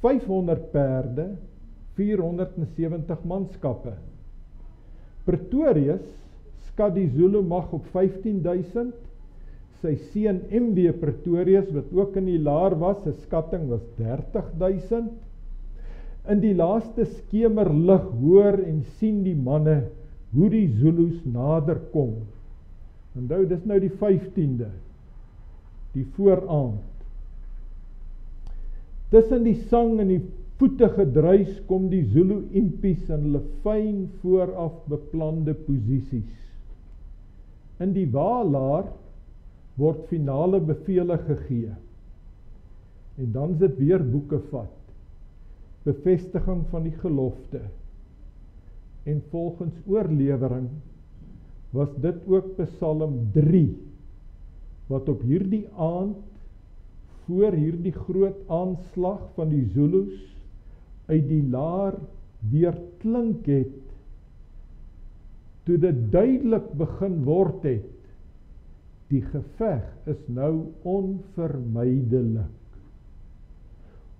500 perde, 470 manskappe. Pretorius skat die Zulu mag op 15.000, sy seun M.W. Pretorius, wat ook in die laar was, sy skatting was 30.000. In die laaste skemerlig hoor en sien die manne hoe die Zulus nader kom. Onthou, dis nou die 15de, die vooraand. Tussen die sang en die voete gedruis kom die Zulu impies in hulle fyn vooraf beplande posisies. In die waalaar word finale bevele gegee. En dan is dit weer boeke vat. Bevestiging van die gelofte. En volgens oorlewering was dit ook Psalm 3, wat op hierdie aand, voor hierdie groot aanslag van die Zulus, uit die laar weer klink het, toe dit duidelik begin word het, die geveg is nou onvermydelik.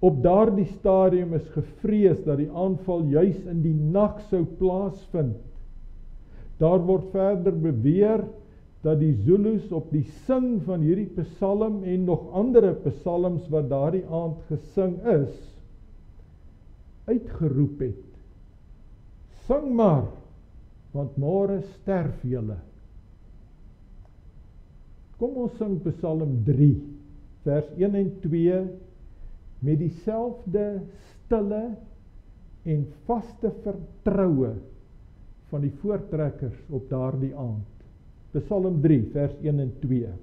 Op daardie stadium is gevrees dat die aanval juis in die nag sou plaasvind. Daar word verder beweer dat die Zulus op die sing van hierdie psalm en nog ander psalms wat daardie aand gesing is, uitgeroep het. Sing maar, want môre sterf julle. Kom ons sing Psalm 3, vers 1 en 2, met dieselfde stille en vaste vertroue van die voortrekkers op daardie aand. Psalm 3, vers 1 en 2.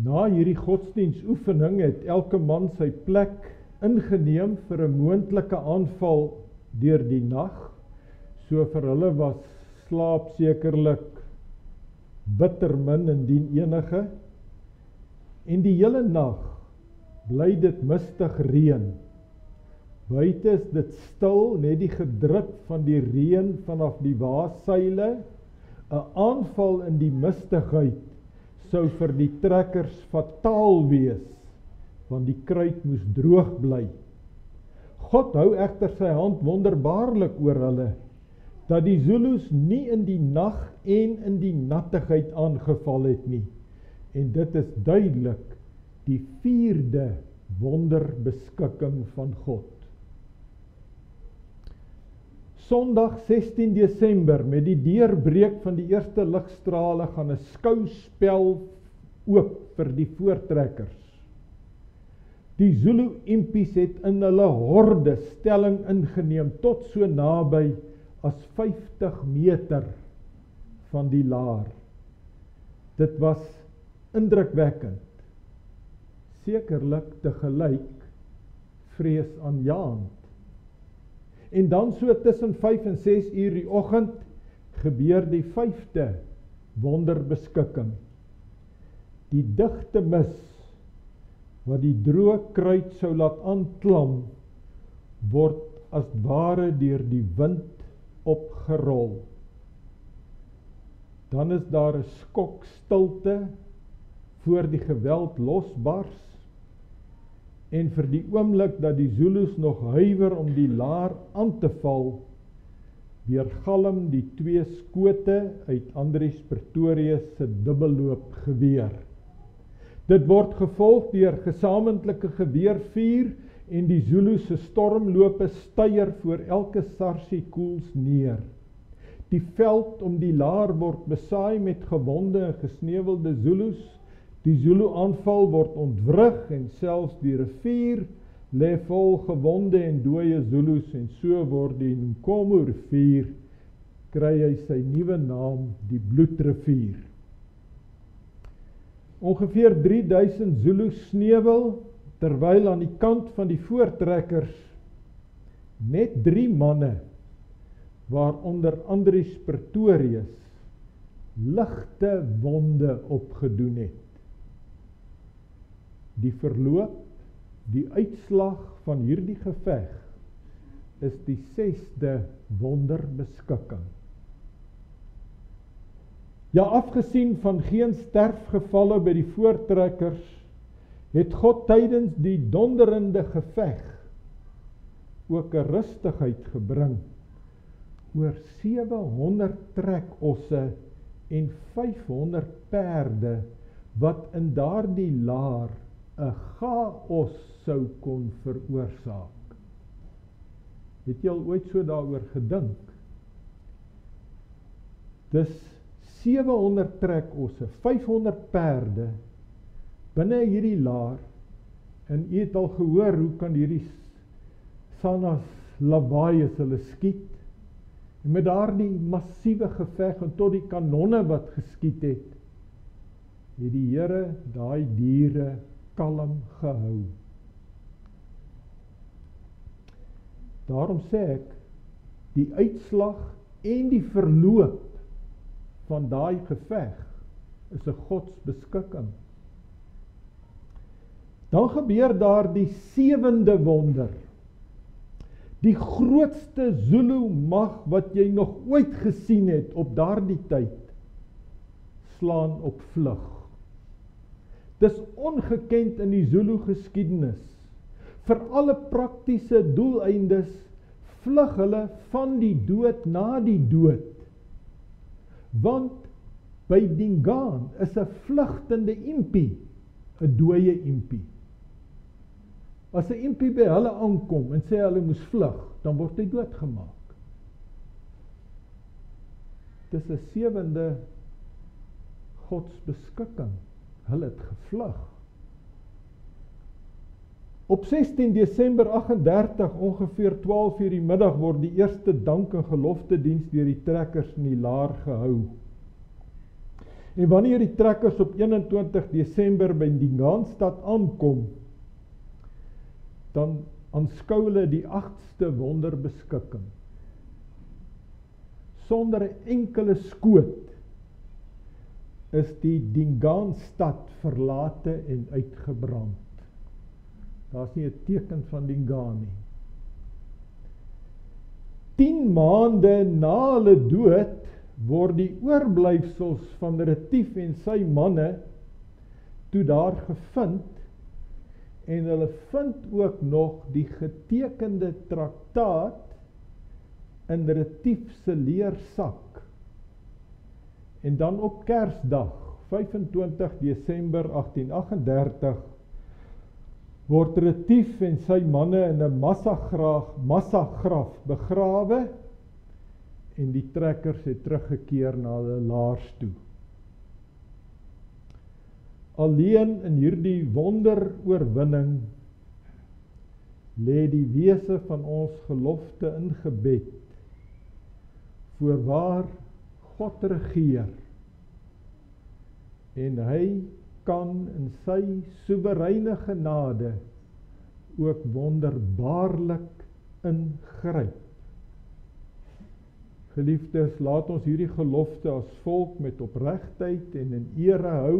Na hierdie godsdienstoefening het elke man sy plek ingeneem vir 'n moontlike aanval deur die nag. So vir hulle was slaap sekerlik bitter min indien enige. En die hele nag bly dit mistig reën. Buite is dit stil, net die gedruk van die reën vanaf die waaseile. 'n Aanval in die mistigheid sou vir die trekkers fataal wees, want die kruit moes droog bly. God hou egter sy hand wonderbaarlik oor hulle, dat die Zulus nie in die nag en in die nattigheid aangeval het nie. En dit is duidelik die 4de wonderbeskikking van God. Sondag 16 Desember met die deurbreek van die eerste ligstrale gaan 'n skouspel oop vir die voortrekkers. Die Zulu impies het in hulle horde stelling ingeneem tot so naby as 50 meter van die laar. Dit was indrukwekkend, sekerlik tegelyk vreesaanjaend. En dan so tussen 5 en 6 uur die oggend gebeur die 5de wonderbeskikking. Die digte mis wat die droë kruit sou laat aanklam, word as ware deur die wind opgerol. Dan is daar 'n skok stilte voor die geweld losbars, en vir die oomblik dat die Zulus nog huiwer om die laar aan te val, weergalm die 2 skote uit Andries Pretorius se dubbelloop geweer. Dit word gevolg deur gesamentlike geweervuur en die Zulus se stormlope styer voor elke sarsie-koels neer. Die veld om die laar word besaai met gewonde en gesneuwelde Zulus. Die Zulu aanval word ontwrig en selfs die rivier lê vol gewonde en dooie Zulus, en so word die Nkomo rivier, kry hy sy nuwe naam, die Bloedrivier. Ongeveer 3000 Zulus sneuwel, terwyl aan die kant van die voortrekkers net 3 manne, waaronder Andries Pretorius, ligte wonde opgedoen het. Die verloop, die uitslag van hierdie geveg, is die 6de wonderbeskikking. Ja, afgesien van geen sterfgevalle by die voortrekkers, het God tydens die donderende geveg ook 'n rustigheid gebring oor 700 trekosse en 500 perde wat in daardie laar 'n chaos sou kon veroorsaak. Het jy al ooit so daaroor gedink? Dis 700 trekosse, 500 perde binne hierdie laar, en jy het al gehoor hoe kan hierdie Sanas lawaai as hulle skiet, en met daardie massiewe geveg en tot die kanonne wat geskiet het die Here daai diere kalm gehou. Daarom sê ek, die uitslag en die verloop van daai geveg is 'n godsbeskikking. Dan gebeur daar die 7de wonder. Die grootste Zulu mag wat jy nog ooit gesien het op daardie tyd, slaan op vlug. Dis ongekend in die Zulu geskiedenis. Vir alle praktiese doeleindes vlug hulle van die dood na die dood. Want by Dingaan is 'n vlugtende impie 'n dooie impie. As 'n impie by hulle aankom en sê hulle moes vlug, dan word hy doodgemaak. Dis 'n 7de godsbeskikking. Hulle het gevlug. Op 16 Desember 38, ongeveer 12 uur die middag, word die eerste dank- en geloftediens deur die trekkers in die laar gehou. En wanneer die trekkers op 21 Desember by Dingaanstad aankom, dan aanskou hulle die 8ste wonderbeskikking. Sonder 'n enkele skoot is die Dingaanstad verlate en uitgebrand. Daar's nie 'n teken van Dingaan nie. 10 maande na hulle dood word die oorblyfsels van Retief en sy manne toe daar gevind, en hulle vind ook nog die getekende traktaat in Retief se leersak. En dan op Kersdag, 25 Desember 1838, word Retief en sy manne in 'n massagraf begrawe, en die trekkers het teruggekeer na hulle laars toe. Alleen in hierdie wonderoorwinning lê die wese van ons gelofte in gebed, voorwaar God regeer, en hy kan in sy soewereine genade ook wonderbaarlik ingryp. Geliefdes, laat ons hierdie gelofte as volk met opregtheid en in ere hou,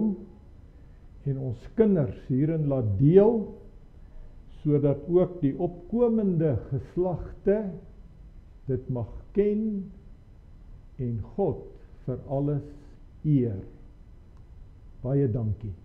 en ons kinders hierin laat deel, sodat ook die opkomende geslagte dit mag ken en God vir alles eer. Baie dankie.